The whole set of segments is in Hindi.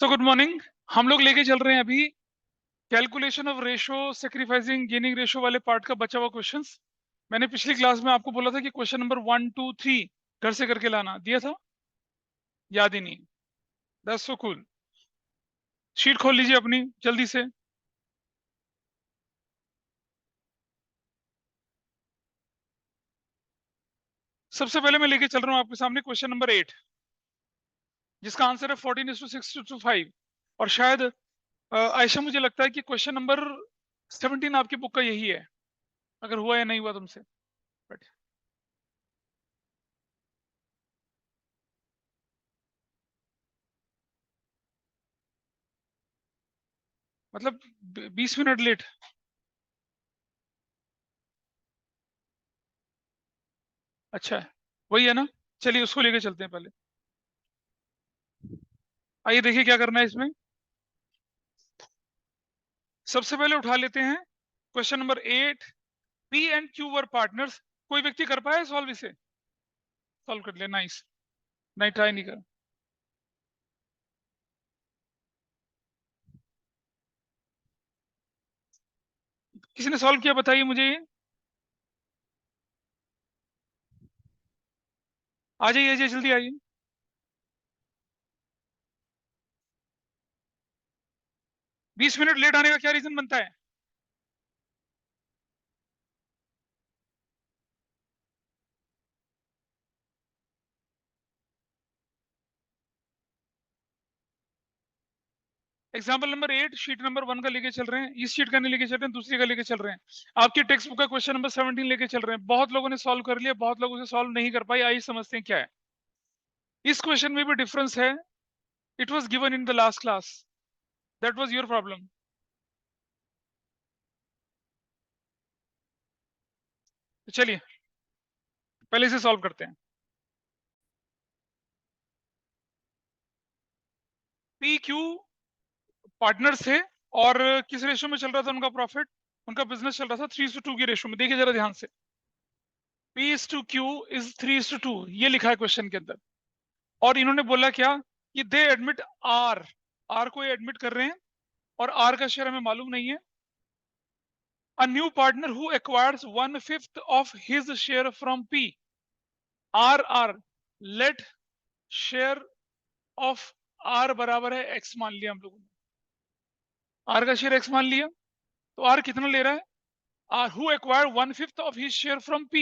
तो गुड मॉर्निंग। हम लोग लेके चल रहे हैं अभी calculation of ratio sacrificing gaining ratio वाले पार्ट का बचा हुआ क्वेश्चंस। मैंने पिछली क्लास में आपको बोला था कि क्वेश्चन नंबर 1 2 3 घर से करके लाना दिया था, याद ही नहीं। That's so cool. शीट खोल लीजिए अपनी जल्दी से। सबसे पहले मैं लेके चल रहा हूँ आपके सामने क्वेश्चन नंबर 8, जिसका आंसर है 14:6:5। और शायद आयशा, मुझे लगता है कि क्वेश्चन नंबर 17 आपकी बुक का यही है, अगर हुआ या नहीं हुआ तुमसे। बट मतलब 20 मिनट लेट। अच्छा है, वही है ना। चलिए उसको लेके चलते हैं पहले। आइए देखिए क्या करना है इसमें। सबसे पहले उठा लेते हैं question number 8। P and Q were partners. कोई व्यक्ति कर पाया सॉल्व इसे? सॉल्व कर लिया, नाइस। नहीं, ट्राई नहीं कर। किसी ने सॉल्व किया बताइए मुझे ये। आ जाइए, आ जाइए, जल्दी आइए। बीस मिनट लेट आने का क्या रीजन बनता है? एग्जाम्पल नंबर 8 शीट नंबर 1 का लेके चल रहे हैं, इस शीट का नहीं लेके चल रहे हैं, दूसरी का लेके चल रहे हैं। आपकी टेक्स्ट बुक का क्वेश्चन नंबर 17 लेके चल रहे हैं। बहुत लोगों ने सॉल्व कर लिया, बहुत लोगों से सॉल्व नहीं कर पाई। आइए समझते हैं क्या है। इस क्वेश्चन में भी डिफरेंस है। It was given in the last class. That was your problem. तो चलिए पहले इसे सॉल्व करते हैं। पी क्यू पार्टनर्स थे, और किस रेशो में चल रहा था उनका प्रॉफिट? उनका बिजनेस चल रहा था 3:2 की रेशो में। देखिए जरा ध्यान से, P is to Q is 3:2, ये लिखा है क्वेश्चन के अंदर। और इन्होंने बोला क्या कि दे एडमिट आर। आर को ये एडमिट कर रहे हैं, और आर का शेयर हमें मालूम नहीं है। A new partner who acquires 1/5 of his share from P। R let share of R बराबर है एक्स मान लिया हम लोगों ने। आर का शेयर एक्स मान लिया, तो आर कितना ले रहा है? Who acquire 1/5 of his share from P।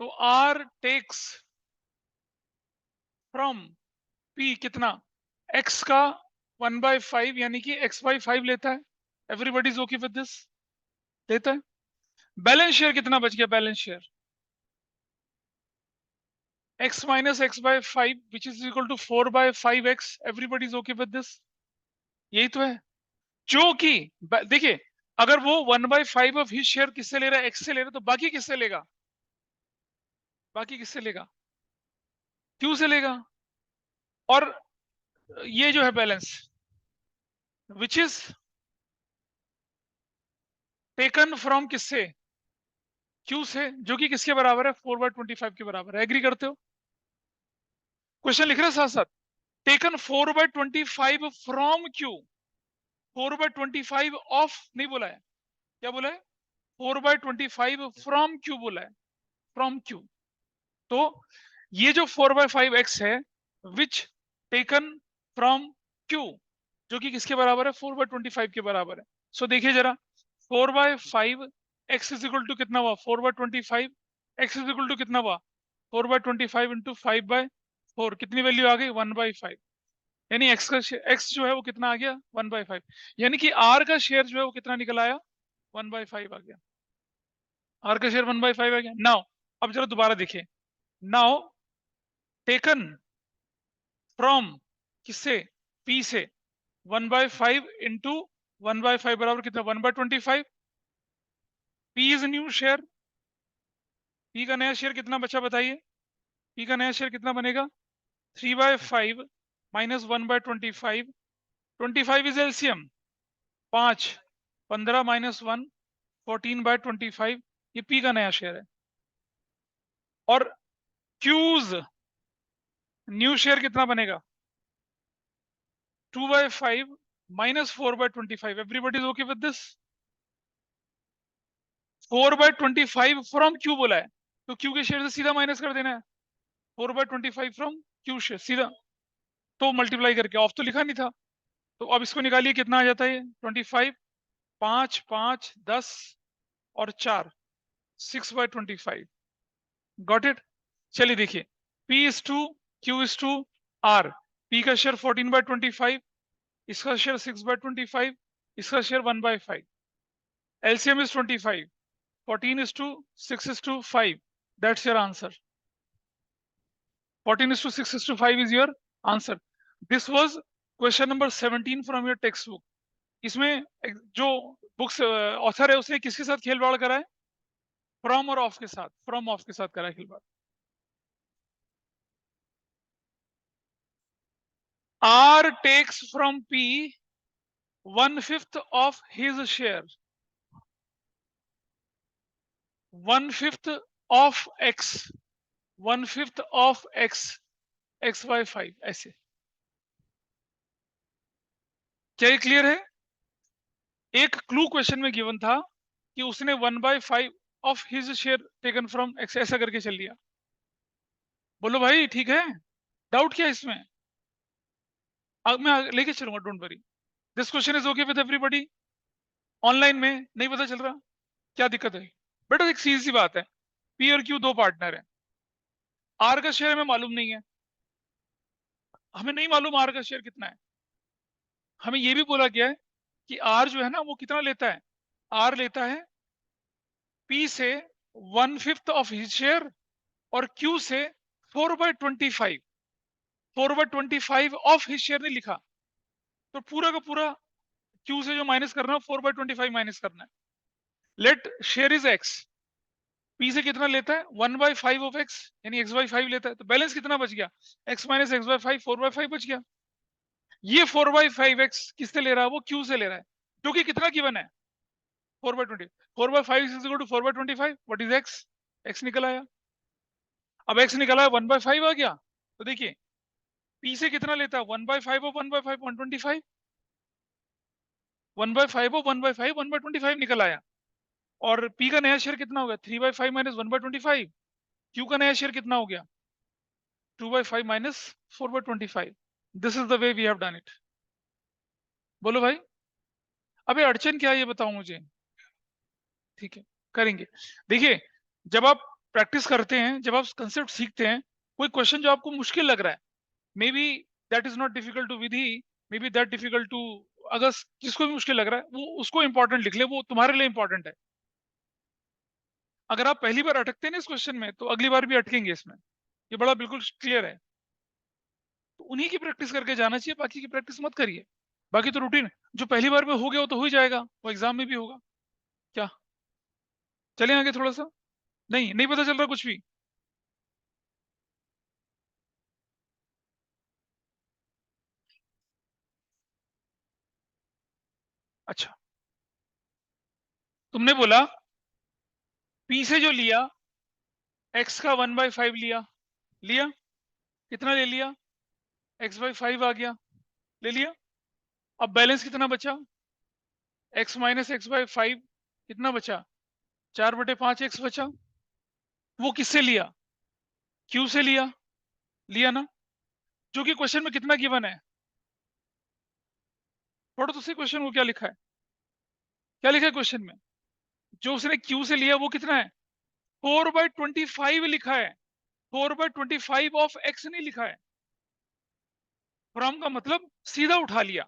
तो आर टेक्स फ्रॉम P कितना? x का 1/5, यानी कि x/5 लेता है। Everybody is okay with this? लेता है। बैलेंस शेयर कितना बच गया? Balance share x minus x/5 which is equal to 4/5x। Everybody is okay with this? यही तो है। जो कि देखिए, अगर वो 1/5 ऑफ हिज शेयर किससे ले रहा है? x से ले रहा है, तो बाकी किससे लेगा? बाकी किससे लेगा? q से लेगा। और ये जो है balance, which is taken from किससे? q से, जो कि किसके बराबर है? 4/25 के बराबर है। एग्री करते हो? क्वेश्चन लिख रहे हैं साथ साथ। Taken 4/25 from Q. 4/25 ऑफ नहीं बोला है, क्या बोला है? 4/25 फ्रॉम क्यू बोला है। From Q. तो ये जो 4/5x है, विच टेकन फ्रॉम क्यू, जो कि किसके बराबर है? 4/25 के बराबर है। सो देखिए जरा, 4/5 x इज इक्वल टू कितना हुआ? 4/25। x इज इक्वल टू कितना हुआ? 4/25 इंटू 5/4। कितनी वैल्यू आ गई? 1/5। यानी x का x जो है वो कितना आ गया? 1/5। यानी कि r का शेयर जो है वो कितना निकल आया? 1/5 आ गया। r का शेयर 1/5 आ गया। नाउ अब जरा दोबारा देखिए। नाउ टेकन फ्रॉम किससे? p से। 1/5 इंटू 1/5 बराबर कितना? 1/25। p is new share. p का नया शेयर कितना बचा बताइए? p का नया शेयर कितना बनेगा? 3/5 माइनस 1/25। 25 is LCM, 5, 15 minus 1, 14/25। ये पी का नया शेयर है। और क्यूज न्यू शेयर कितना बनेगा? 2/5 minus 4/25. Everybody is okay with this? 4/25 from Q बोला है, तो क्यू के शेयर से सीधा माइनस कर देना है 4/25 फ्रॉम क्यू शेयर सीधा, तो मल्टीप्लाई करके, ऑफ तो लिखा नहीं था, तो अब इसको निकालिए कितना आ जाता है 25, 5 5 10 और 4 6/25। Got it? चलिए देखिए, P is 2, Q is 2, R, P का शेयर 14/25, इसका शेयर 6/25, इसका share 1/5, LCM is 25, 14 is to 6 is to 5, that's your answer। 14 is to 6 is to 5 is your answer। This was question number 17 from your textbook। इसमें जो बुक्स ऑथर है उसने किसके साथ खेलवाड़ करा है? फ्रॉम और ऑफ के साथ, फ्रॉम ऑफ के साथ करा है खिलवाड़। R takes from P 1/5 of his share, 1/5 of X, 1/5 of X, X/5, ऐसे। क्या ये क्लियर है? एक क्लू क्वेश्चन में गिवन था कि उसने 1/5 of his share taken from x, ऐसा करके चल लिया। बोलो भाई ठीक है, डाउट क्या है इसमें? अब मैं लेके चलूंगा, don't worry. This question is okay with everybody? Online में नहीं पता चल रहा, क्या दिक्कत है? बेटा एक सीधी सी बात है, पी और क्यू दो पार्टनर है, आर का शेयर हमें मालूम नहीं है, हमें नहीं मालूम आर का शेयर कितना है। हमें ये भी बोला गया है कि आर जो है ना वो कितना लेता है, आर लेता है पी से 1/5 ऑफ हिज शेयर और क्यू से 4/25, 4/25 ऑफ हिज शेयर नहीं लिखा, तो पूरा का पूरा क्यू से जो माइनस करना है 4/25 माइनस करना है। Late share is x, P से कितना लेता है 1/5 ऑफ एक्स, यानी x/5 लेता है, तो बैलेंस कितना बच गया, x माइनस x/5, 4/5 बच गया। ये 4/5x किससे ले रहा है, वो क्यू से ले रहा है, जो कि कितना गिवन है 4/20, 4/5 is equal to 4/25, what is x, x निकल आया। अब x निकला है 1/5 आ गया, तो देखिए p से कितना लेता है 1/5 ऑफ 1/5, 125, 1/5 ऑफ 1/5, 1/25 निकल आया। और p का नया शेयर कितना हो गया 3/5 माइनस 1/25, q का नया शेयर कितना हो गया 2/5 minus 4/25। This is the way we have done it. बोलो भाई, अबे अड़चन क्या है ये बताओ मुझे। ठीक है, करेंगे। देखिए, जब आप प्रैक्टिस करते हैं, जब आप कंसेप्ट सीखते हैं, कोई क्वेश्चन जो आपको मुश्किल लग रहा है, may be that is not difficult to Vidhi, may be that difficult to, अगर जिसको भी मुश्किल लग रहा है वो उसको इंपॉर्टेंट लिख ले, वो तुम्हारे लिए इंपॉर्टेंट है। अगर आप पहली बार अटकते हैं ना इस क्वेश्चन में, तो अगली बार भी अटकेंगे इसमें, ये बड़ा बिल्कुल क्लियर है। तो उन्हीं की प्रैक्टिस करके जाना चाहिए, बाकी की प्रैक्टिस मत करिए। बाकी तो रूटीन जो पहली बार में हो गया वो तो हो ही जाएगा, वो एग्जाम में भी होगा। क्या चलें आगे थोड़ा सा? नहीं, नहीं पता चल रहा कुछ भी? अच्छा, तुमने बोला पी से जो लिया x का 1/5 लिया, लिया कितना ले लिया x/5 आ गया, ले लिया। अब बैलेंस कितना बचा x माइनस x/5, कितना बचा 4/5 x बचा। वो किससे लिया, q से लिया, लिया ना, जो कि क्वेश्चन में कितना गिवन है। पढ़ो तो सही क्वेश्चन को, क्या लिखा है, क्या लिखा है क्वेश्चन में। जो उसने q से लिया वो कितना है 4/25 लिखा है, 4/25 ऑफ x नहीं लिखा है। फ्रॉम का मतलब सीधा उठा लिया,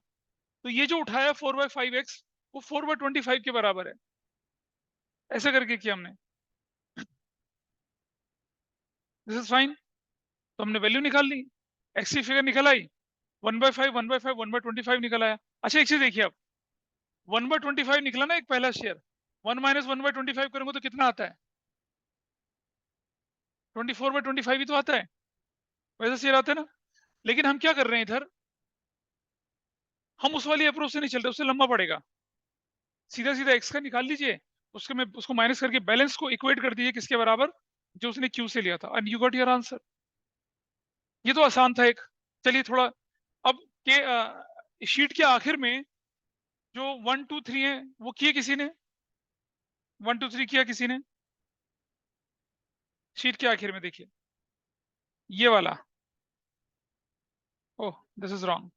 तो ये जो उठाया 4/5x वो 4/25 के बराबर है, ऐसा करके किया हमने। This is fine. तो हमने वैल्यू निकाल ली, एक्स की फिगर निकल आई 1/5, 1/5, 1/25 निकल आया। अच्छा एक चीज देखिए, अब 1/25 निकला ना एक पहला शेयर, 1 माइनस 1/25 करेंगे तो कितना आता है 24/25 ही तो आता है, वैसे शेयर आता है ना। लेकिन हम क्या कर रहे हैं इधर, हम उस वाली अप्रोच से नहीं चल रहे, उससे लंबा पड़ेगा। सीधा सीधा एक्स का निकाल लीजिए, उसके में उसको माइनस करके बैलेंस को इक्वेट कर दीजिए किसके बराबर, जो उसने क्यू से लिया था, and you got your answer. ये तो आसान था एक। चलिए थोड़ा अब के शीट के आखिर में जो 1 2 3 है वो किए किसी ने, 1 2 3 किया किसी ने, शीट के आखिर में देखिए ये वाला, oh this is wrong,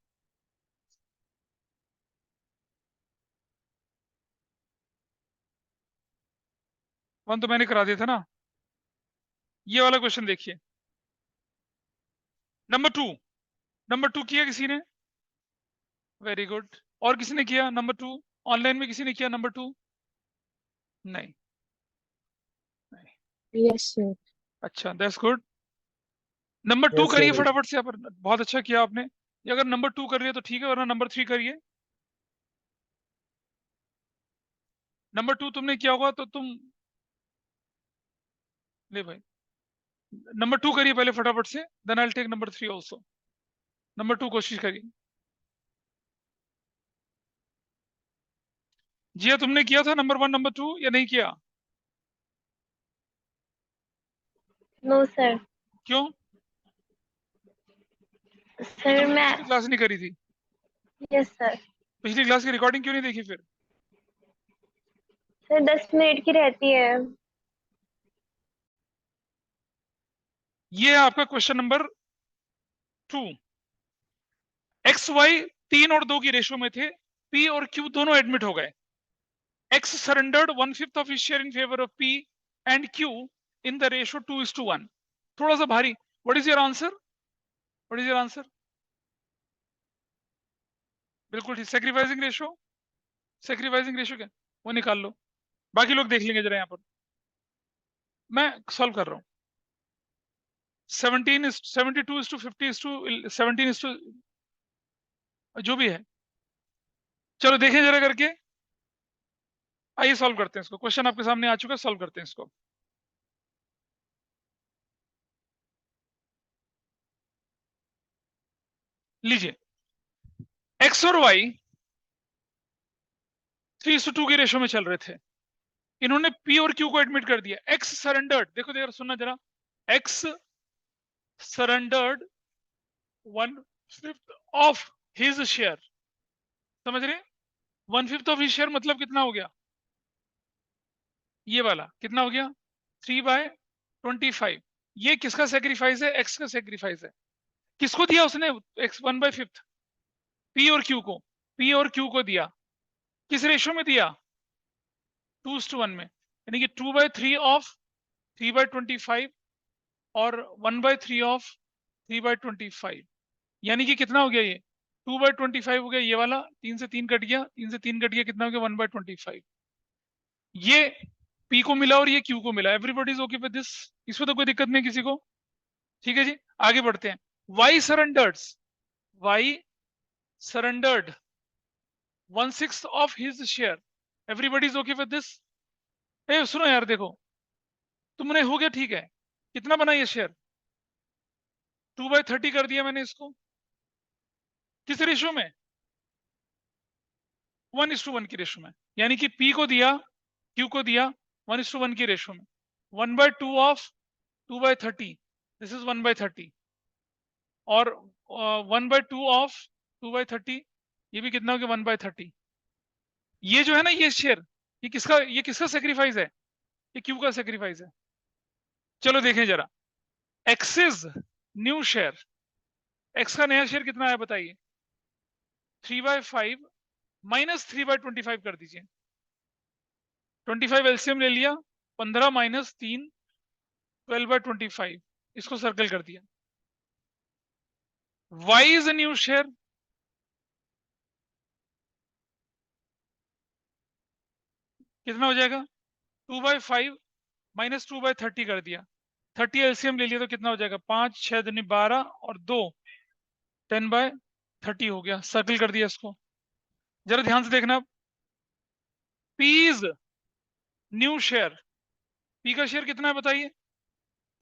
one तो मैंने करा दिया था ना, ये वाला क्वेश्चन देखिए, नंबर 2 किया किसी ने, वेरी गुड, और किसी ने किया नंबर 2, ऑनलाइन में किसी ने किया नंबर 2, नहीं नहीं, यस सर। अच्छा दैट्स गुड, नंबर 2 Yes, करिए sir. फटाफट से, पर बहुत अच्छा किया आपने, ये अगर नंबर 2 कर रही है तो ठीक है, वरना नंबर 3 करिए, नंबर 2 तुमने किया होगा तो तुम ले भाई, नंबर 2 करिए पहले फटाफट से, then I will take number 3 also, number 2 कोशिश करिए, जिया तुमने किया था नंबर 1 नंबर 2 या नहीं किया, नो सर। क्यों, सर तुमने मैं, पिछली क्लास नहीं करी थी, यस सर। पिछली क्लास की रिकॉर्डिंग क्यों नहीं देखी फिर, सर 10 मिनट की रहती है। ये है आपका क्वेश्चन नंबर 2, एक्स वाई 3 और 2 की रेशो में थे, पी और क्यू दोनों एडमिट हो गए, x surrendered 1/5 of his share in favour of P and Q in the ratio 2:1, थोड़ा सा भारी, what is your answer, what is your answer, बिल्कुल ठीक, सेक्रीफाइसिंग रेशो क्या, वो निकाल लो, बाकी लोग देख लेंगे जरा यहाँ पर, मैं सॉल्व कर रहा हूँ, 72:50:17 जो भी है, चलो देखें जरा करके, आइए सॉल्व करते हैं इसको, क्वेश्चन आपके सामने आ चुका है, सॉल्व करते हैं इसको, लीजिए एक्स और वाई 3:2 की रेशो में चल रहे थे, इन्होंने पी और क्यू को एडमिट कर दिया, एक्स सरेंडर्ड, देखो देखो सुनना जरा, x surrendered 1/5 of his share, समझ रहे, 1/5 ऑफ हिज शेयर मतलब कितना हो गया, ये वाला कितना हो गया 3/25, ये किसका सेक्रीफाइस है, एक्स का सेक्रीफाइस है, किसको दिया उसने, एक्स 1/5, पी और क्यू को, पी और क्यू को दिया, किस रेशो में दिया, 2:1 में, यानी कि 2/3 ऑफ 3/25 और 1/3 ऑफ 3/25, यानी कि कितना हो गया ये 2/25 हो गया, ये वाला 3 से 3 कट गया, 3 से 3 कट गया, कितना हो गया 1/25, ये पी को मिला और ये क्यू को मिला, everybody is okay with this, इसमें तो कोई दिक्कत नहीं किसी को, ठीक है जी, आगे बढ़ते हैं, Y surrendered 1/6 of his share, everybody is okay with this, ए सुनो यार देखो, तुमने हो गया ठीक है, कितना बना ये शेयर 2/30 कर दिया मैंने इसको, किस रेशो में 1:1 की रेशो में, यानी कि पी को दिया क्यू को दिया 1:1 की रेशो में, 1/2 ऑफ 2/30, दिस इज 1/30, और 1/2 ऑफ 2/30, ये भी कितना हो गया 1/30, ये जो है ना ये शेयर, ये किसका सेक्रीफाइस है, ये क्यू का सेक्रीफाइस है, चलो देखें जरा, एक्सिस न्यू शेयर, एक्स का नया शेयर कितना है बताइए, 3/5 माइनस 3/25 कर दीजिए, 25 एलसीएम ले लिया, 15 माइनस 3 12/25, इसको सर्कल कर दिया, वाई इज न्यू शेयर, कितना हो जाएगा 2/5 माइनस 2/30 कर दिया, 30 एलसीएम ले लिया तो कितना हो जाएगा 5 6 दूनी 12 और 2 10/30 हो गया, सर्कल कर दिया इसको, जरा ध्यान से देखना, P is new share, P का शेयर कितना है बताइए,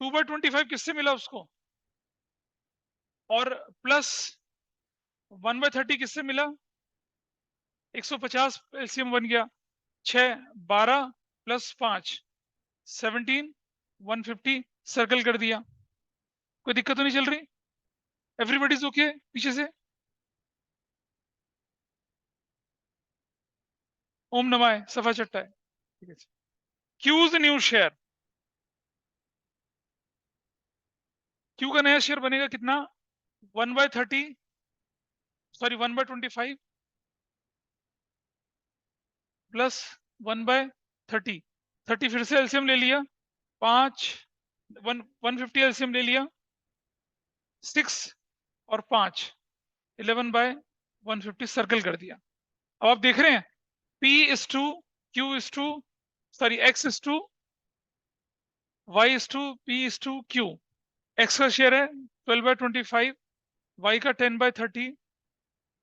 2/25 किससे मिला उसको, और प्लस 1/30 किससे मिला, 150 एलसीएम बन गया, 6 12 प्लस 5 17 150, सर्कल कर दिया, कोई दिक्कत तो नहीं चल रही, एवरीबॉडी इज ओके पीछे से, ओम नमाय सफा चट्टा है, ठीक है। Q is new share, Q का नया शेयर बनेगा कितना, 1/30, सॉरी 1/25 प्लस 1/30, 30 फिर से एलसीएम ले लिया, 5 150 एलसीएम ले लिया, 6 और 5 11/150 सर्कल कर दिया। अब आप देख रहे हैं P is to Q is to sorry X is to Y is to P is to Q। X का शेयर है 12/25, Y का 10/30,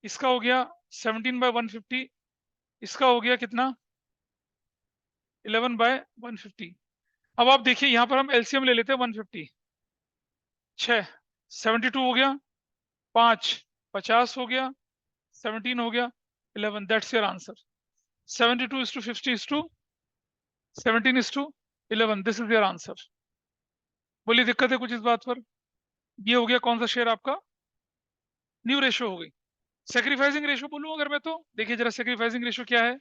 इसका हो गया 17/150, इसका हो गया कितना 11/150। अब आप देखिए यहां पर हम एलसीएम ले लेते हैं 150, 6 72 हो गया, 5 50 हो गया, 17 हो गया, 11, that's your answer. 72 is to 50 is to 17 is to 11, this is your answer. बोलिए दिक्कत है कुछ इस बात पर? ये हो गया कौन सा शेयर आपका, न्यू रेशो हो गई। सेक्रीफाइसिंग रेशो बोलूं अगर मैं तो देखिए जरा सेक्रीफाइसिंग रेशो क्या है।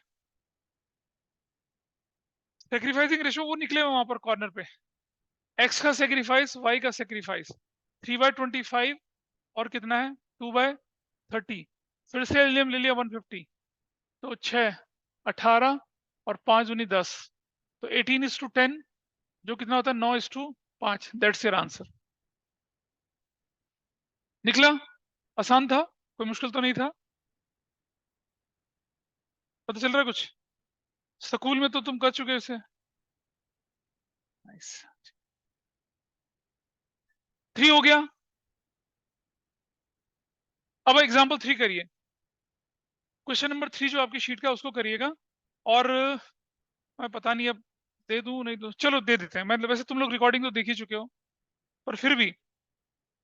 सेक्रीफाइसिंग रेशो वो निकले वहां पर कॉर्नर पे, एक्स का सेक्रीफाइस, वाई का सेक्रीफाइस, 3/25 और कितना है 2/30, फिर से एलसीएम ले लिया 150, तो 6 18 और 5 दूनी 10, तो 18 is to 10 जो कितना होता है 9 is to 5, that's your answer. निकला, आसान था, कोई मुश्किल तो नहीं था, पता चल रहा है कुछ? स्कूल में तो तुम कर चुके हो इसे। नाइस, 3 हो गया। अब एग्जाम्पल 3 करिए, क्वेश्चन नंबर 3 जो आपकी शीट का उसको करिएगा, और मैं पता नहीं अब दे दूं नहीं दूं, चलो दे देते हैं। मतलब वैसे तुम लोग रिकॉर्डिंग तो देख ही चुके हो, पर फिर भी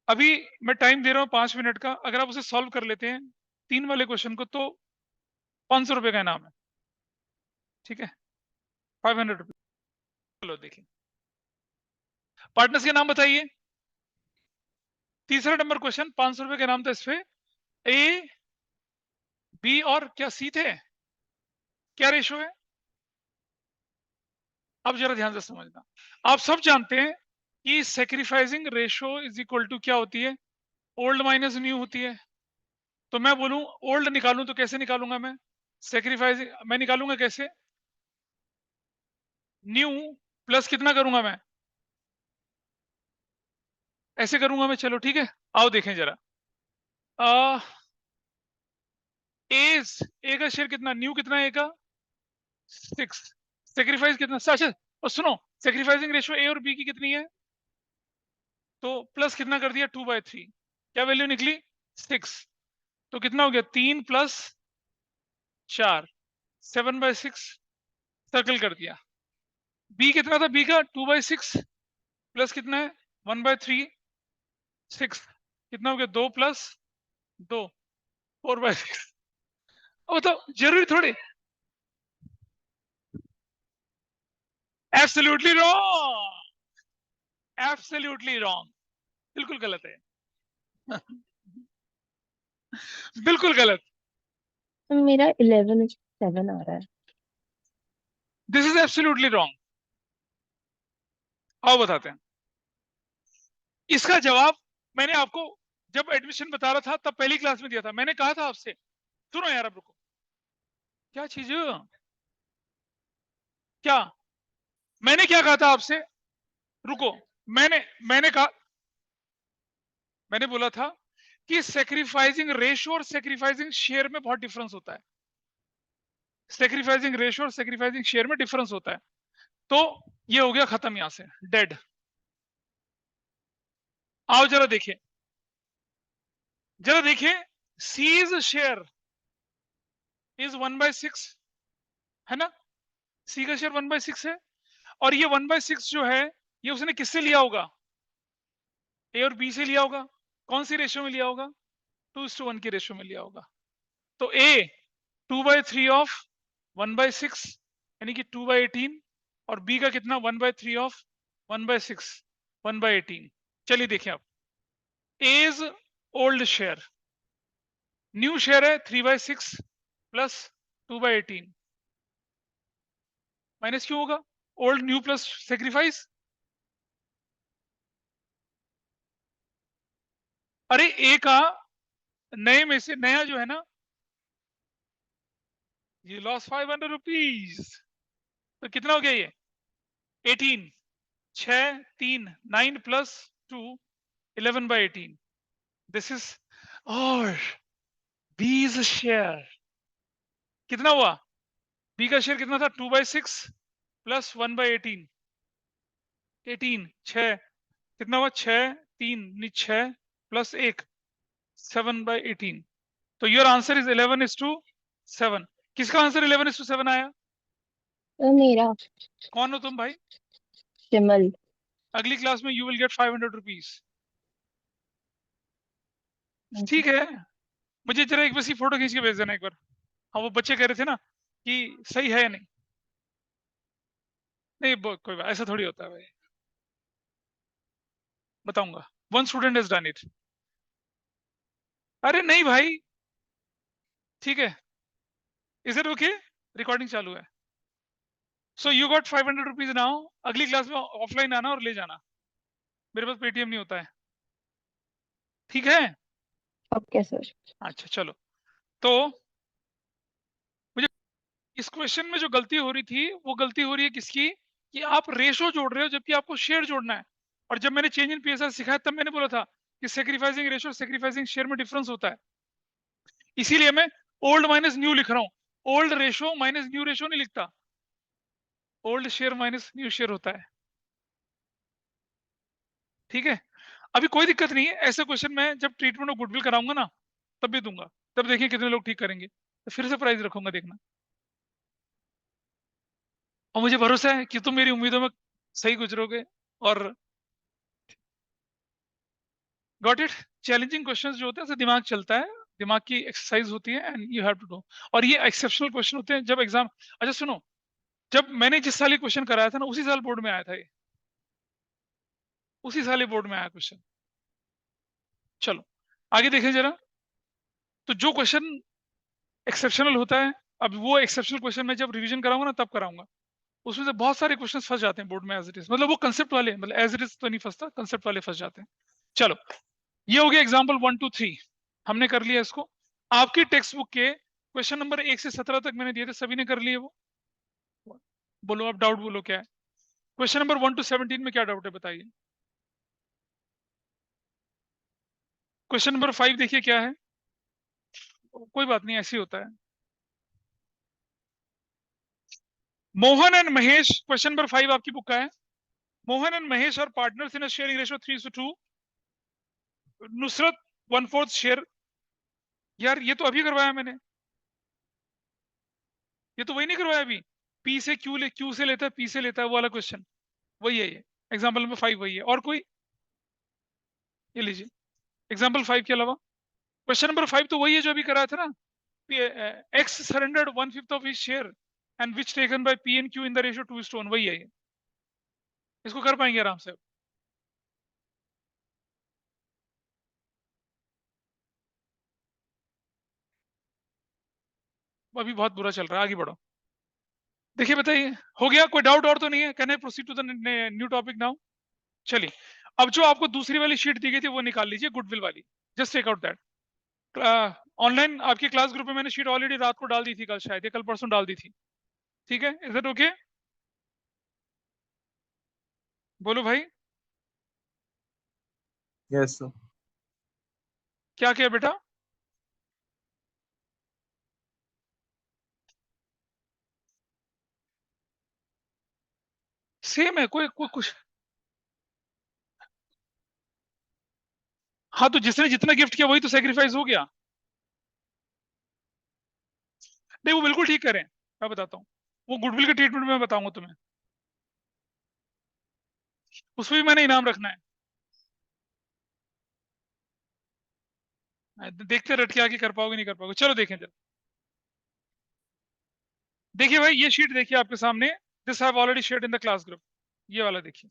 अभी मैं टाइम दे रहा हूँ 5 मिनट का, अगर आप उसे सॉल्व कर लेते हैं 3 वाले क्वेश्चन को तो 500 रुपए का इनाम है, ठीक है, 500 रुपए। चलो देखिए, पार्टनर्स के नाम बताइए। तीसरा नंबर क्वेश्चन, 500 रुपए का नाम था इस पे, ए बी और क्या सी थे, क्या रेशो है? अब जरा ध्यान से समझना, आप सब जानते हैं कि sacrificing ratio is equal to क्या होती है, ओल्ड माइनस न्यू होती है। तो मैं बोलूं ओल्ड निकालूं तो कैसे निकालूंगा मैं, सेक्रीफाइसिंग मैं निकालूंगा कैसे, न्यू प्लस कितना करूंगा मैं, ऐसे करूंगा मैं, चलो ठीक है, आओ देखें जरा। ए का शेयर कितना, न्यू कितना है ए का 6, सेक्रीफाइस कितना, अच्छा और सुनो सेक्रीफाइसिंग रेशियो ए और बी की कितनी है, तो प्लस कितना कर दिया 2/3, क्या वैल्यू निकली 6, तो कितना हो गया 3 + 4 7/6, सर्कल कर दिया। बी कितना था, बी का 2/6 प्लस कितना है 1/3, 6 कितना हो गया 2 + 2 4/6। वो तो जरूरी थोड़ी, एब्सोल्युटली रॉन्ग, एब्सोल्युटली रॉन्ग, बिल्कुल गलत है। बिल्कुल गलत, मेरा 11:7 आ रहा है। This is absolutely wrong. आओ बताते हैं इसका जवाब। मैंने आपको जब एडमिशन बता रहा था तब पहली क्लास में दिया था, मैंने कहा था आपसे, सुनो यार अब रुको, क्या चीज, क्या मैंने क्या कहा था आपसे, रुको, मैंने कहा, मैंने बोला था कि सेक्रीफाइसिंग रेशो और सेक्रीफाइसिंग शेयर में बहुत डिफरेंस होता है, सेक्रीफाइसिंग रेशो और सेक्रीफाइसिंग शेयर में डिफरेंस होता है। तो ये हो गया खत्म, यहां से डेड। आओ जरा देखिए, सीज शेयर इज 1/6 है ना, सी का शेयर 1/6 है, और ये 1/6 जो है ये उसने किससे लिया होगा, ए और बी से लिया होगा, कौन सी रेशियो में लिया होगा, 2:1 की रेशियो में लिया होगा। तो ए 2/3 ऑफ 1/6 यानी कि 2/18, और बी का कितना 1/3 ऑफ 1/6 1/18। चलिए देखिए आप, as old share, new share है 3/6 प्लस 2/18, माइनस क्यों होगा? Old new plus sacrifice. अरे ए का नए में से नया जो है ना, ये लॉस 500 रुपीज, तो कितना हो गया ये? 18, 6 3 9 प्लस 2 11/18। दिस इज, और बी इज शेयर कितना हुआ? बी का शेयर कितना था? 2/6 प्लस 1/18, 18 6 कितना हुआ? 6 3 6 प्लस 1 7/18। तो योर आंसर इज 11:7। किसका आंसर 11:7 आया? तो मेरा कौन हो तुम भाई? शिमल। अगली क्लास में यू विल गेट 500 रुपीज। ठीक है, मुझे जरा एक बस फोटो खींच के भेज देना एक बार। हाँ, वो बच्चे कह रहे थे ना कि सही है या नहीं। नहीं कोई बात, ऐसा थोड़ी होता है भाई, बताऊंगा। One student has done it. अरे नहीं भाई, ठीक है, इज इट ओके? रिकॉर्डिंग चालू है। So you got 500 rupees now. अगली क्लास में ऑफलाइन आना और ले जाना, मेरे पास पेटीएम नहीं होता है। ठीक है, ओके सर। अच्छा चलो। तो मुझे इस क्वेश्चन में जो गलती हो रही थी, वो गलती हो रही है किसकी? कि आप रेशो जोड़ रहे हो जबकि आपको शेयर जोड़ना है। और जब मैंने चेंज इन पीएसआर सिखाया तब मैंने बोला था कि सेक्रीफाइसिंग रेशो और सेक्रीफाइसिंग शेयर में डिफरेंस होता है। इसीलिए मैं ओल्ड माइनस न्यू लिख रहा हूं। Old ratio minus new ratio नहीं लिखता, old share minus new share होता है। ठीक है, अभी कोई दिक्कत नहीं है। ऐसे क्वेश्चन में जब ट्रीटमेंट ऑफ गुडविल कराऊंगा ना, तब भी दूंगा। तब देखिए कितने लोग ठीक करेंगे, तो फिर से प्राइज रखूंगा, देखना। और मुझे भरोसा है कि तुम मेरी उम्मीदों में सही गुजरोगे। और गॉट इट। चैलेंजिंग क्वेश्चंस जो होते हैं, दिमाग चलता है, दिमाग की एक्सरसाइज होती है, and you have to do. और ये एक्सेप्शनल क्वेश्चन होते हैं जब एग्जाम। अच्छा सुनो, जब मैंने जिस साल ये क्वेश्चन कराया था ना, उसी साल बोर्ड में आया था ये, उसी साल ये बोर्ड में आया क्वेश्चन। चलो आगे देखें जरा। तो जो क्वेश्चन एक्सेप्शनल होता है, अब वो एक्सेप्शनल क्वेश्चन मैं जब रिवीजन कराऊंगा ना, तब कराऊंगा। उसमें से बहुत सारे क्वेश्चन फंस जाते हैं बोर्ड में एज इट इज, मतलब वो कंसेप्ट वाले, मतलब एज इट इज तो नहीं फंसता, कंसेप्ट वाले फंस जाते हैं। चलो, ये हो गया एग्जाम्पल 1 2 3, हमने कर लिया इसको। आपकी टेक्स्ट बुक के क्वेश्चन नंबर 1 से 17 तक मैंने दिए थे, सभी ने कर लिए वो? बोलो, आप डाउट बोलो क्या है। क्वेश्चन नंबर 1 to 17 में क्या डाउट है बताइए। क्वेश्चन नंबर 5 देखिए क्या है। कोई बात नहीं, ऐसे ही होता है। Mohan and Mahesh, question number 5 आपकी बुक का है। मोहन एंड महेश और partners in a sharing ratio 3:2। Nusrat 1/4 share. यार ये तो अभी करवाया मैंने, ये तो वही नहीं करवाया अभी। पी से क्यू ले, क्यू से लेता है, पी से लेता है, वो वाला क्वेश्चन वही है ये। एग्जाम्पल नंबर 5 वही है। और कोई? ये लीजिए एग्जाम्पल 5 के अलावा क्वेश्चन नंबर 5 तो वही है जो अभी कराया था ना। X surrendered 1/5 of his share and which taken by P and Q in the ratio 2:1, वही है ये। इसको कर पाएंगे आराम से। अभी बहुत बुरा चल रहा है, आगे बढ़ो। देखिए बताइए, हो गया? कोई डाउट और तो नहीं है? Can I proceed to the new topic now? चलिए, अब जो आपको दूसरी वाली शीट दी गई थी वो निकाल लीजिए, गुडविल वाली। Just take out that. Online आपके क्लास ग्रुप में मैंने शीट ऑलरेडी रात को डाल दी थी, कल शायद, या कल परसों डाल दी थी। ठीक है, इज इट ओके? बोलो भाई। Yes sir. क्या किया बेटा? सेम है, कोई कुछ? हाँ, तो जिसने जितना गिफ्ट किया वही तो सेक्रीफाइस हो गया। नहीं, वो बिल्कुल ठीक करें, मैं बताता हूँ। वो गुडविल के ट्रीटमेंट में मैं बताऊंगा तुम्हें, उसमें भी मैंने इनाम रखना है। देखते रट के आगे कर पाओगे नहीं कर पाओगे। चलो देखें जरा। देखिए भाई, ये शीट देखिए आपके सामने। This have already shared in the class group. ये वाला देखिए।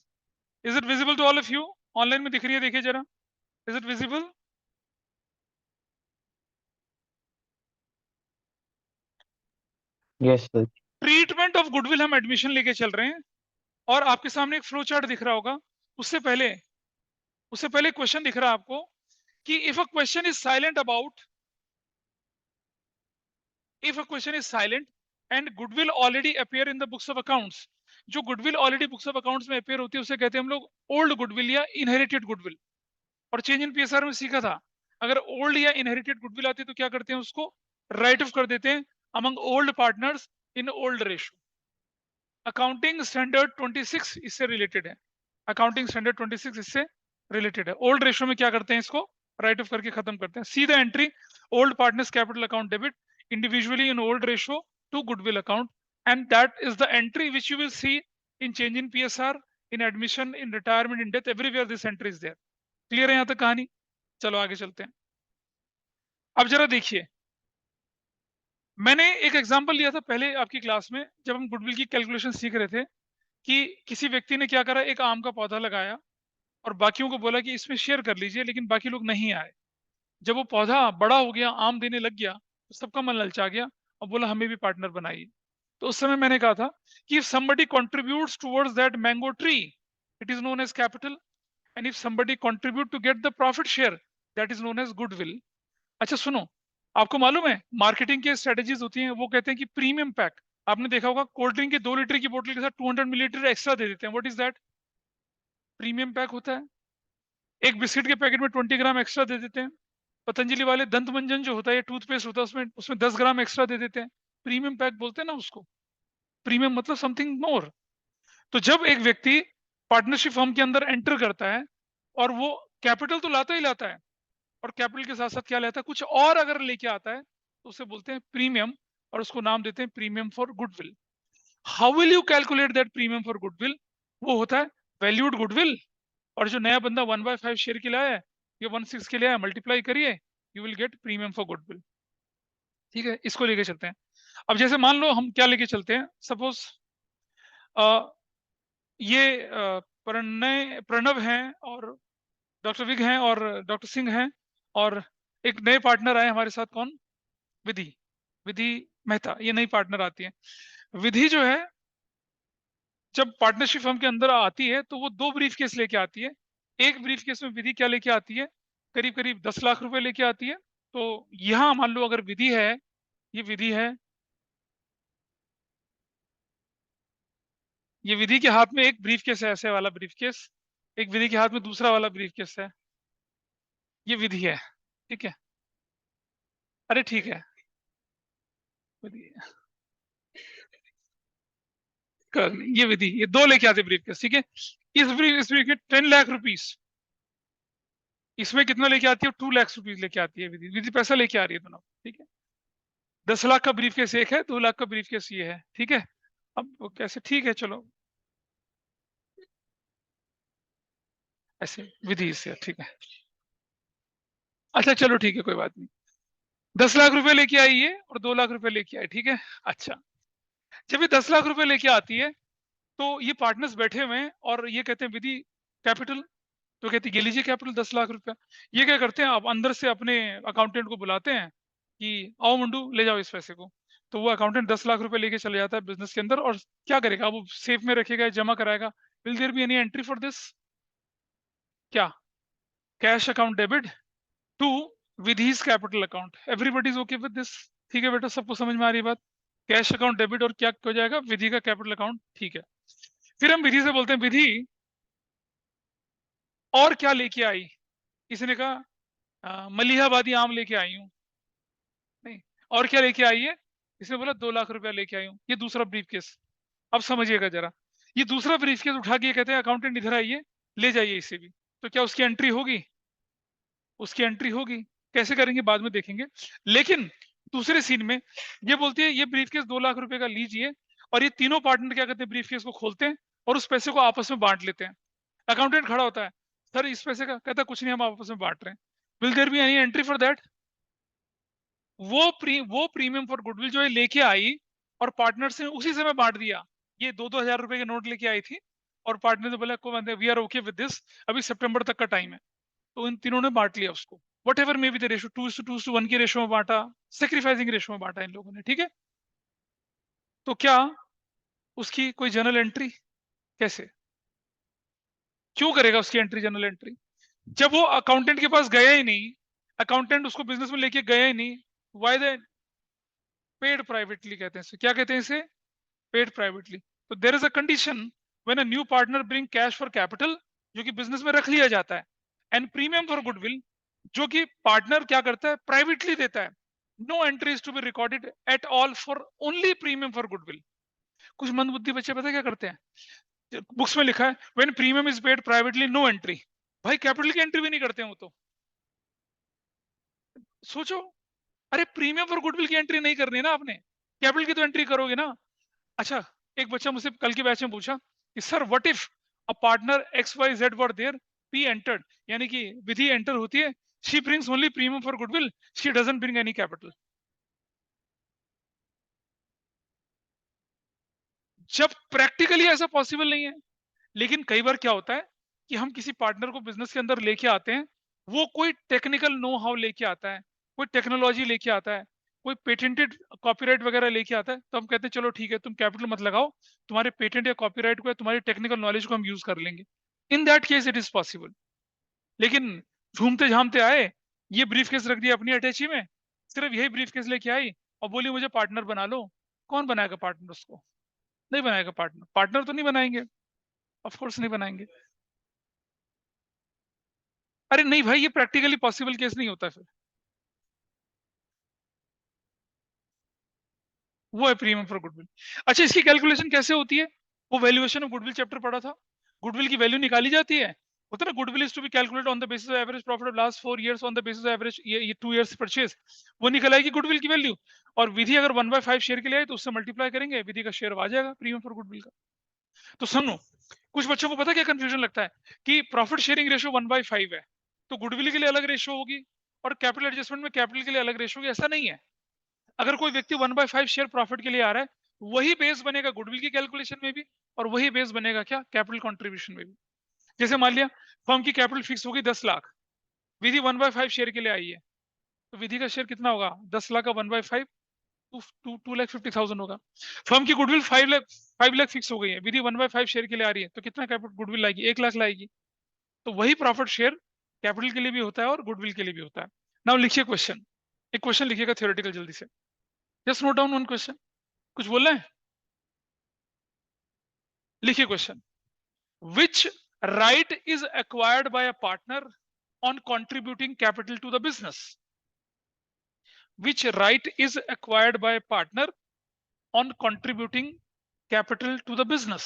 Is it visible to all of you? Online में दिख रही है, देखिए जरा। Is it visible? Yes sir. Treatment of goodwill हम एडमिशन लेके चल रहे हैं और आपके सामने एक फ्लो चार्ट दिख रहा होगा। उससे पहले क्वेश्चन दिख रहा है आपको कि if a question is silent and goodwill already appear in the books of accounts, जो goodwill already books of accounts में अपियर होती है उसे कहते हैं हम लोग ओल्ड गुडविल या इनहेरिटेड गुडविल। और चेंज इन पीएसआर में सीखा था, अगर ओल्ड या इनहेरिटेड गुडविल आती है तो क्या करते हैं, उसको राइट ऑफ कर देते हैं among old partners in old ratio. Accounting standard 26 इससे रिलेटेड है, अकाउंटिंग स्टैंडर्ड 26 इससे रिलेटेड है। ओल्ड रेशो में क्या करते हैं, इसको राइट ऑफ करके खत्म करते हैं। See the entry old partners capital account debit individually in old ratio to goodwill account, and that is the entry which you will see in change in PSR, in admission, in retirement, in death, everywhere this entry is there. Clear है यहां तक कहानी? चलो आगे चलते हैं। अब जरा देखिए, मैंने एक एग्जांपल लिया था पहले आपकी क्लास में जब हम गुडविल की कैलकुलेशन सीख रहे थे कि किसी व्यक्ति ने क्या करा, एक आम का पौधा लगाया और बाकियों को बोला कि इसमें शेयर कर लीजिए, लेकिन बाकी लोग नहीं आए। जब वो पौधा बड़ा हो गया, आम देने लग गया, तो सबका मन ललचा गया और बोला हमें भी पार्टनर बनाइए। तो उस समय मैंने कहा था कि if somebody contributes towards that mango tree, it is known as capital, and if somebody contribute to get the profit share, that is known as goodwill. अच्छा सुनो, आपको मालूम है मार्केटिंग के स्ट्रेटेजीज होती हैं, वो कहते हैं कि प्रीमियम पैक, आपने देखा होगा कोल्ड ड्रिंक के 2 लीटर की बोतल के साथ 200 मिलीलीटर एक्स्ट्रा दे देते हैं। What is that? Premium pack होता है। एक बिस्किट के पैकेट में 20 ग्राम एक्स्ट्रा दे देते हैं। पतंजलि वाले दंत मंजन जो होता है, टूथपेस्ट होता है, उसमें 10 ग्राम एक्स्ट्रा दे देते हैं। प्रीमियम पैक बोलते हैं ना उसको। प्रीमियम मतलब समथिंग मोर। तो जब एक व्यक्ति पार्टनरशिप फर्म के अंदर एंटर करता है और वो कैपिटल तो लाता ही लाता है, और कैपिटल के साथ साथ क्या लेता है, कुछ और अगर लेके आता है तो उसे बोलते हैं प्रीमियम, और उसको नाम देते हैं premium for goodwill. How will you calculate that premium for goodwill? वो होता है वैल्यूड गुडविल, और जो नया बंदा 1/5 शेयर के लिए आया है या 1/6 के लिए आया, मल्टीप्लाई करिए, you will gate premium for goodwill. ठीक है, इसको लेके चलते हैं। अब जैसे मान लो हम क्या लेके चलते हैं, सपोज ये प्रणव हैं और डॉक्टर विग हैं और डॉक्टर सिंह हैं, और एक नए पार्टनर आए हमारे साथ, कौन? विधि मेहता, ये नई पार्टनर आती है। विधि जो है जब पार्टनरशिप फर्म के अंदर आती है तो वो 2 ब्रीफ केस लेके आती है। एक ब्रीफ केस में विधि क्या लेके आती है, करीब करीब 10 लाख रुपए लेके आती है। तो यहां मान लो अगर विधि है, ये विधि है, ये विधि के हाथ में एक ब्रीफ केस है, ऐसे वाला ब्रीफ केस, एक विधि के हाथ में दूसरा वाला ब्रीफ केस है, ये विधि है। ठीक है, अरे ठीक है, विधि है। ये विधि, ये 2 लेके आते ब्रीफ केस। ठीक है, इस ब्रीफ के 10 लाख रुपीस, इसमें कितना लेके आती है, 2 लाख रुपीस लेके आती है विधि। विधि पैसा लेके आ रही है दोनों। ठीक है, 10 लाख का ब्रीफ केस एक है, 2 लाख का ब्रीफ केस ये है। ठीक है, अब वो कैसे, ठीक है चलो ऐसे विधि से, ठीक है, अच्छा चलो ठीक है, कोई बात नहीं। 10 लाख रुपए लेके आई है और 2 लाख रुपए लेके आई। ठीक है, अच्छा, जब ये 10 लाख रुपए लेके आती है तो ये पार्टनर्स बैठे हुए हैं और ये कहते हैं विधि कैपिटल, तो कहती है ये लीजिए कैपिटल 10 लाख रुपया। ये क्या करते हैं, अब अंदर से अपने अकाउंटेंट को बुलाते हैं कि आओ मुंडू ले जाओ इस पैसे को। तो वो अकाउंटेंट 10 लाख रुपए लेके चले जाता है बिजनेस के अंदर, और क्या करेगा, वो सेफ में रखेगा, जमा कराएगा। Will there be any entry for this? क्या? Cash account debit to Vidhi's capital account. Everybody is okay with this? ठीक है बेटा, सबको समझ में आ रही बात? कैश अकाउंट डेबिट और क्या हो जाएगा, विधि का कैपिटल अकाउंट। ठीक है, फिर हम विधि से बोलते हैं विधि और क्या लेके आई? इसने कहा मलिहाबादी आम लेके आई हूं। नहीं, और क्या लेके आई है? इसने बोला 2 लाख रुपया लेके आई हूं। ये दूसरा ब्रीफ केस। अब समझिएगा जरा, ये दूसरा ब्रीफ केस उठा के कहते हैं अकाउंटेंट इधर आइए, ले जाइए इसे भी। तो क्या उसकी एंट्री होगी? उसकी एंट्री होगी। कैसे करेंगे बाद में देखेंगे। लेकिन दूसरे सीन में ये बोलती है ये ब्रीफकेस 2 लाख रुपए का लीजिए, और ये तीनों पार्टनर क्या करते हैं, ब्रीफकेस को खोलते हैं और उस पैसे को आपस में बांट लेते हैं। अकाउंटेंट खड़ा होता है, सर इस पैसे का, कहता कुछ नहीं, हम आपस में बांट रहे हैं। Will there be any entry for that? वो प्रीमियम फॉर गुडविल जो है लेके आई और पार्टनर्स ने उसी समय बांट दिया। ये 2-2 हजार रुपए के नोट लेके आई थी और पार्टनर ने बोला we are okay with this, अभी सितंबर तक का टाइम है। तो इन तीनों ने बांट लिया उसको, what ever may be the ratio, 2:2:1 की रेशो में बांटा, सेक्रीफाइसिंग रेशो में बांटा इन लोगों ने। ठीक है, तो क्या उसकी कोई जर्नल एंट्री? कैसे, क्यों करेगा उसकी एंट्री, जर्नल एंट्री? जब वो अकाउंटेंट के पास गया ही नहीं, अकाउंटेंट उसको बिजनेस में लेके गया ही नहीं, वाई दे पेड प्राइवेटली कहते हैं इसे, क्या कहते हैं इसे? Paid privately. तो there is a condition when a new partner bring cash for capital, जो कि बिजनेस में रख लिया जाता है, एंड प्रीमियम फॉर गुडविल, जो कि पार्टनर क्या करता है, प्राइवेटली देता है। No entry is to be recorded at all for only premium for goodwill. कुछ मंदबुद्धि बच्चे पता है क्या करते हैं, बुक्स में लिखा है when premium is paid privately no entry. भाई कैपिटल की एंट्री भी नहीं करते हैं वो तो। सोचो, अरे प्रीमियम फॉर गुडविल की एंट्री नहीं करनी है ना आपने, कैपिटल की तो एंट्री करोगे ना। अच्छा, एक बच्चा मुझसे कल के बैच में पूछा कि sir what if a partner X Y Z were there, P entered, यानी कि विधि एंटर होती है, she brings only premium for goodwill, she doesn't bring any capital. जब प्रैक्टिकली ऐसा पॉसिबल नहीं है। लेकिन कई बार क्या होता है कि हम किसी पार्टनर को बिजनेस के अंदर लेके आते हैं, वो कोई टेक्निकल नो हाउ लेके आता है, कोई टेक्नोलॉजी लेके आता है, कोई पेटेंटेड कॉपीराइट वगैरह लेके आता है, तो हम कहते हैं चलो ठीक है तुम कैपिटल मत लगाओ, तुम्हारे पेटेंट या कॉपीराइट को या तुम्हारी टेक्निकल नॉलेज को हम यूज कर लेंगे। In that case it is possible. लेकिन झूमते झामते आए, ये ब्रीफ केस रख दिया अपनी अटैची में, सिर्फ यही ब्रीफ केस लेके आई और बोली मुझे पार्टनर बना लो। कौन बनाएगा पार्टनर उसको? नहीं बनाएगा पार्टनर, पार्टनर तो नहीं बनाएंगे, ऑफ कोर्स नहीं बनाएंगे। अरे नहीं भाई, ये प्रैक्टिकली पॉसिबल केस नहीं होता फिर। वो है प्रीमियम फॉर गुडविल। अच्छा, इसकी कैलकुलेशन कैसे होती है? वो वैल्यूएशन ऑफ गुडविल चैप्टर पढ़ा था। गुडविल की वैल्यू निकाली जाती है, होता है ना, goodwill is to be calculated on the basis of average profit of last 4 years on the basis of average ये 2 years परचेज। वो निकल आएगी गुडविल की वैल्यू, और विधि अगर 1/5 शेयर के लिए आए तो उससे मल्टीप्लाई करेंगे, विधि का शेयर आ जाएगा प्रीमियम फॉर गुडविल का। तो सुनो, कुछ बच्चों को पता क्या कंफ्यूजन लगता है कि प्रॉफिट शेयरिंग रेशियो 1/5 है, तो गुडविल के लिए अलग रेशियो होगी और कैपिटल एडजस्टमेंट में कैपिटल के लिए अलग रेशियो होगी। ऐसा नहीं है। अगर कोई व्यक्ति 1/5 शेयर प्रॉफिट के लिए आ रहा है, वही बेस बनेगा गुडविल की कैलकुलेशन में भी, और वही बेस बनेगा क्या, कैपिटल कंट्रीब्यूशन में भी। जैसे मान लिया फर्म की कैपिटल फिक्स होगी 10 लाख, विधि 1/5 शेयर के लिए आई है, तो विधि का शेयर कितना होगा, 10 लाख का 1/5, 2,50,000 होगा। फर्म की गुडविल 5 लाख फिक्स हो गई है, विधि 1/5 शेयर के लिए आ रही है, तो कितना कैपिटल गुडविल लाएगी, 1 लाख लाएगी। तो वही प्रॉफिट शेयर कैपिटल के लिए भी होता है और गुडविल के लिए भी होता है। नाउ लिखिए क्वेश्चन, एक क्वेश्चन लिखिएगा थ्योरेटिकल जल्दी से, just note down one question. कुछ बोलना है? लिखिए question, which right is acquired by a partner on contributing capital to the business? Which right is acquired by partner on contributing capital to the business?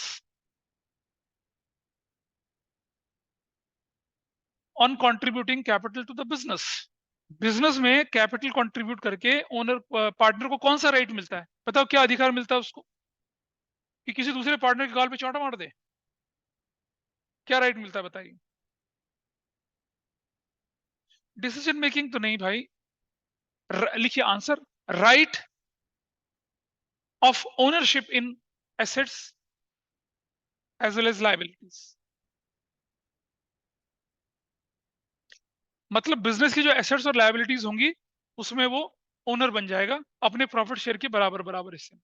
On contributing capital to the business, business में कैपिटल कंट्रीब्यूट करके ओनर पार्टनर को कौन सा राइट मिलता है? बताओ क्या अधिकार मिलता है उसको कि किसी दूसरे पार्टनर के गाल पे चांटा मार दे? क्या राइट मिलता है बताइए? डिसीजन मेकिंग तो नहीं भाई। लिखिए answer, right of ownership in assets as well as liabilities. मतलब बिजनेस की जो एसेट्स और लायबिलिटीज होंगी उसमें वो ओनर बन जाएगा अपने प्रॉफिट शेयर के बराबर बराबर हिस्से।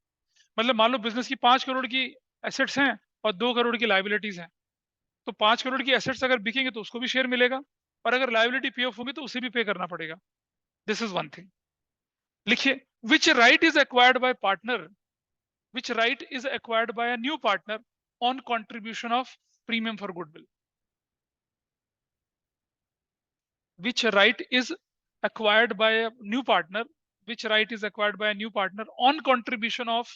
मतलब मान लो बिजनेस की 5 करोड़ की एसेट्स हैं और 2 करोड़ की लाइबिलिटीज हैं, तो 5 करोड़ की एसेट्स अगर बिकेंगे तो उसको भी शेयर मिलेगा, और अगर लाइबिलिटी पे ऑफ होगी तो उसे भी पे करना पड़ेगा। This is one thing. लिखिए, which right is acquired by partner, which right is acquired by a new partner on contribution of premium for goodwill? which right is acquired by a new partner, which right is acquired by a new partner on contribution of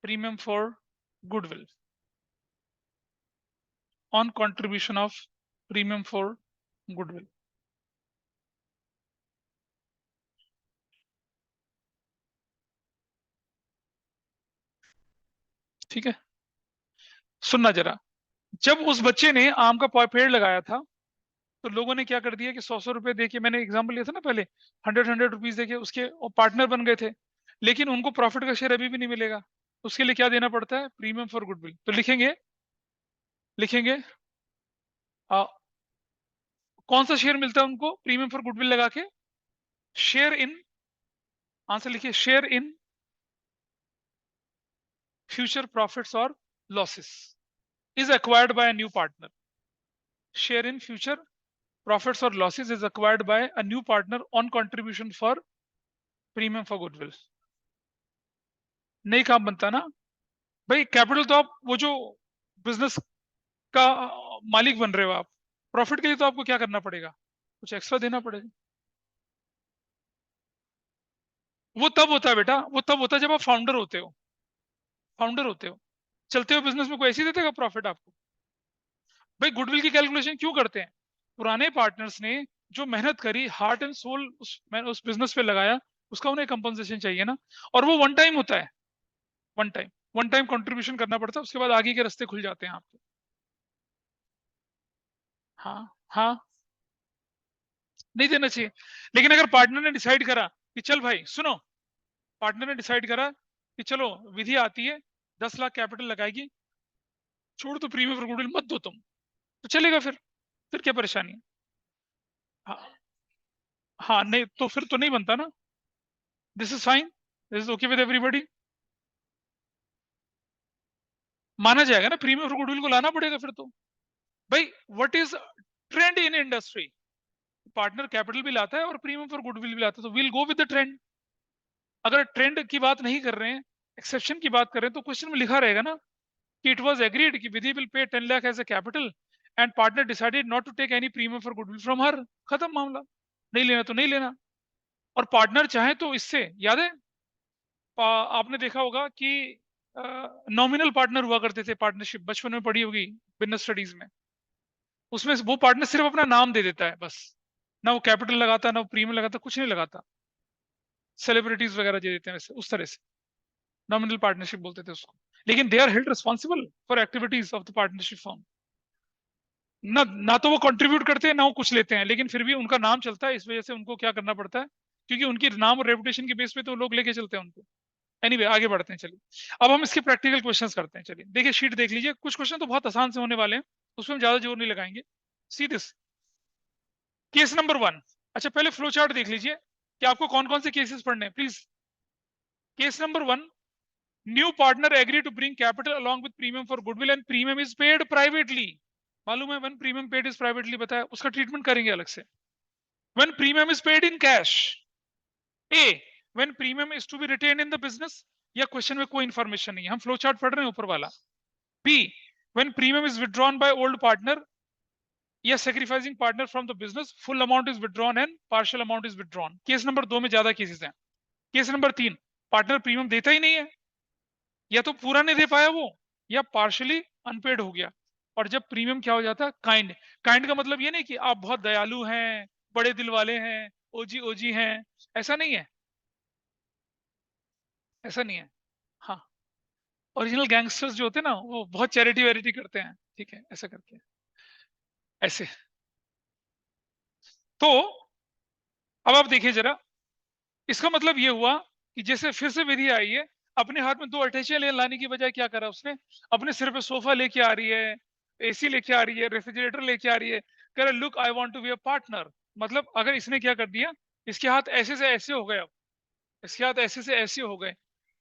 premium for goodwill, on contribution of premium for goodwill? ठीक है, सुनना जरा। जब उस बच्चे ने आम का पेड़ लगाया था, तो लोगों ने क्या कर दिया कि 100-100 रुपए देके, मैंने एग्जाम्पल लिया था ना पहले, 100-100 रुपीज देके उसके पार्टनर बन गए थे, लेकिन उनको प्रॉफिट का शेयर अभी भी नहीं मिलेगा। उसके लिए क्या देना पड़ता है, प्रीमियम फॉर गुडविल। तो लिखेंगे, लिखेंगे आ, कौन सा शेयर मिलता है उनको प्रीमियम फॉर गुडविल लगा के? शेयर इन, आंसर लिखिए, share in future profits or losses is acquired by a new partner. Share in future profits or losses is acquired by a new partner on contribution for premium for goodwill. नहीं काम बनता ना भाई, कैपिटल तो आप वो जो बिजनेस का मालिक बन रहे हो आप, प्रॉफिट के लिए तो आपको क्या करना पड़ेगा, कुछ एक्स्ट्रा देना पड़ेगा। वो तब होता है बेटा, वो तब होता है जब आप फाउंडर होते हो। फाउंडर होते हो, चलते हो बिजनेस में कोई ऐसे ही देगा प्रॉफिट आपको। भाई गुडविल की कैलकुलेशन क्यों करते हैं? पुराने पार्टनर्स ने जो मेहनत करी, हार्ट एंड सोल उस बिजनेस पे लगाया, उसका उन्हें कंपनसेशन चाहिए ना। और वो वन टाइम होता है, वन टाइम कंट्रीब्यूशन करना पड़ता है, उसके बाद आगे के रास्ते खुल जाते हैं आपके। हाँ हाँ, नहीं देना चाहिए। लेकिन अगर पार्टनर ने डिसाइड करा कि चल भाई सुनो, पार्टनर ने डिसाइड करा कि चलो विधि आती है 10 लाख कैपिटल लगाएगी, छोड़ तो प्रीमियम फॉर गुडविल मत दो तुम, तो चलेगा फिर क्या परेशानी है? हाँ हाँ, नहीं तो फिर तो नहीं बनता ना। This is fine, this is okay with everybody, माना जाएगा ना, प्रीमियम फॉर गुडविल को लाना पड़ेगा फिर तो। भाई what is trend in industry? Partner capital भी लाता है और प्रीमियम फॉर गुडविल भी लाता है, तो will go with the trend. अगर ट्रेंड की बात नहीं कर रहे हैं, एक्सेप्शन की बात कर रहे हैं, तो क्वेश्चन में लिखा रहेगा ना कि इट वाज एग्रीड कि विधि will pay 10 lakh as a capital and partner decided not to take any premium for goodwill from her. खत्म मामला, नहीं लेना तो नहीं लेना। और पार्टनर चाहे तो इससे, याद है आपने देखा होगा कि नॉमिनल पार्टनर हुआ करते थे, पार्टनरशिप बचपन में पढ़ी होगी बिजनेस स्टडीज में। उसमें वो पार्टनर सिर्फ अपना नाम दे देता है बस, ना वो कैपिटल लगाता, ना वो प्रीमियम लगाता, कुछ नहीं लगाता। सेलिब्रिटीज वगैरह दे देते हैं वैसे, उस तरह से नॉमिनल पार्टनरशिप बोलते थे उसको। लेकिन they are held responsible for activities of the partnership firm. ना तो वो कंट्रीब्यूट करते हैं, ना वो कुछ लेते हैं, लेकिन फिर भी उनका नाम चलता है, इस वजह से उनको क्या करना पड़ता है, क्योंकि उनकी नाम और रेपुटेशन के बेस पे तो लोग लेके चलते हैं उनको। एनीवे आगे बढ़ते हैं, चलिए अब हम इसके प्रैक्टिकल क्वेश्चंस करते हैं। चलिए देखिए शीट देख लीजिए, कुछ क्वेश्चन तो बहुत आसान से होने वाले हैं, उसमें हम ज्यादा जोर नहीं लगाएंगे। See this case number 1। अच्छा पहले फ्लो चार्ट देख लीजिए कि आपको कौन कौन से केसेस पढ़ने हैं please. Case number 1, new partner agree to bring capital along with premium for goodwill and premium is paid privately. मालूम है when premium paid is privately बताया, उसका ट्रीटमेंट करेंगे अलग से। When premium is paid in cash, A when premium is to be retained in the business, या क्वेश्चन में कोई इंफॉर्मेशन नहीं है, हम फ्लो चार्ट पढ़ रहे हैं ऊपर वाला। B when premium is withdrawn by old partner या sacrificing partner from the business, full amount is withdrawn and partial amount is withdrawn। Case number 2 में ज्यादा केसेस हैं। केस नंबर 3, पार्टनर प्रीमियम देता ही नहीं है, या तो पूरा नहीं दे पाया वो, या पार्शियली अनपेड हो गया। और जब प्रीमियम क्या हो जाता है, काइंड। काइंड का मतलब ये नहीं कि आप बहुत दयालु हैं, बड़े दिल वाले हैं, ओजी ओजी हैं, ऐसा नहीं है, ऐसा नहीं है। हाँ, ओरिजिनल गैंगस्टर्स जो होते हैं ना, वो बहुत चैरिटी वैरिटी करते हैं, ठीक है, ऐसा करके ऐसे। तो अब आप देखिए जरा, इसका मतलब ये हुआ कि जैसे फिर से विधि आई है, अपने हाथ में 2 अटैचियां लाने की बजाय क्या करा उसने, अपने सिर पे सोफा लेके आ रही है, एसी लेके आ रही है, रेफ्रिजरेटर लेके आ रही है, कह रहा look I want to be a partner. मतलब अगर इसने क्या कर दिया, इसके हाथ ऐसे से ऐसे हो गए, अब इसके हाथ ऐसे से ऐसे हो गए,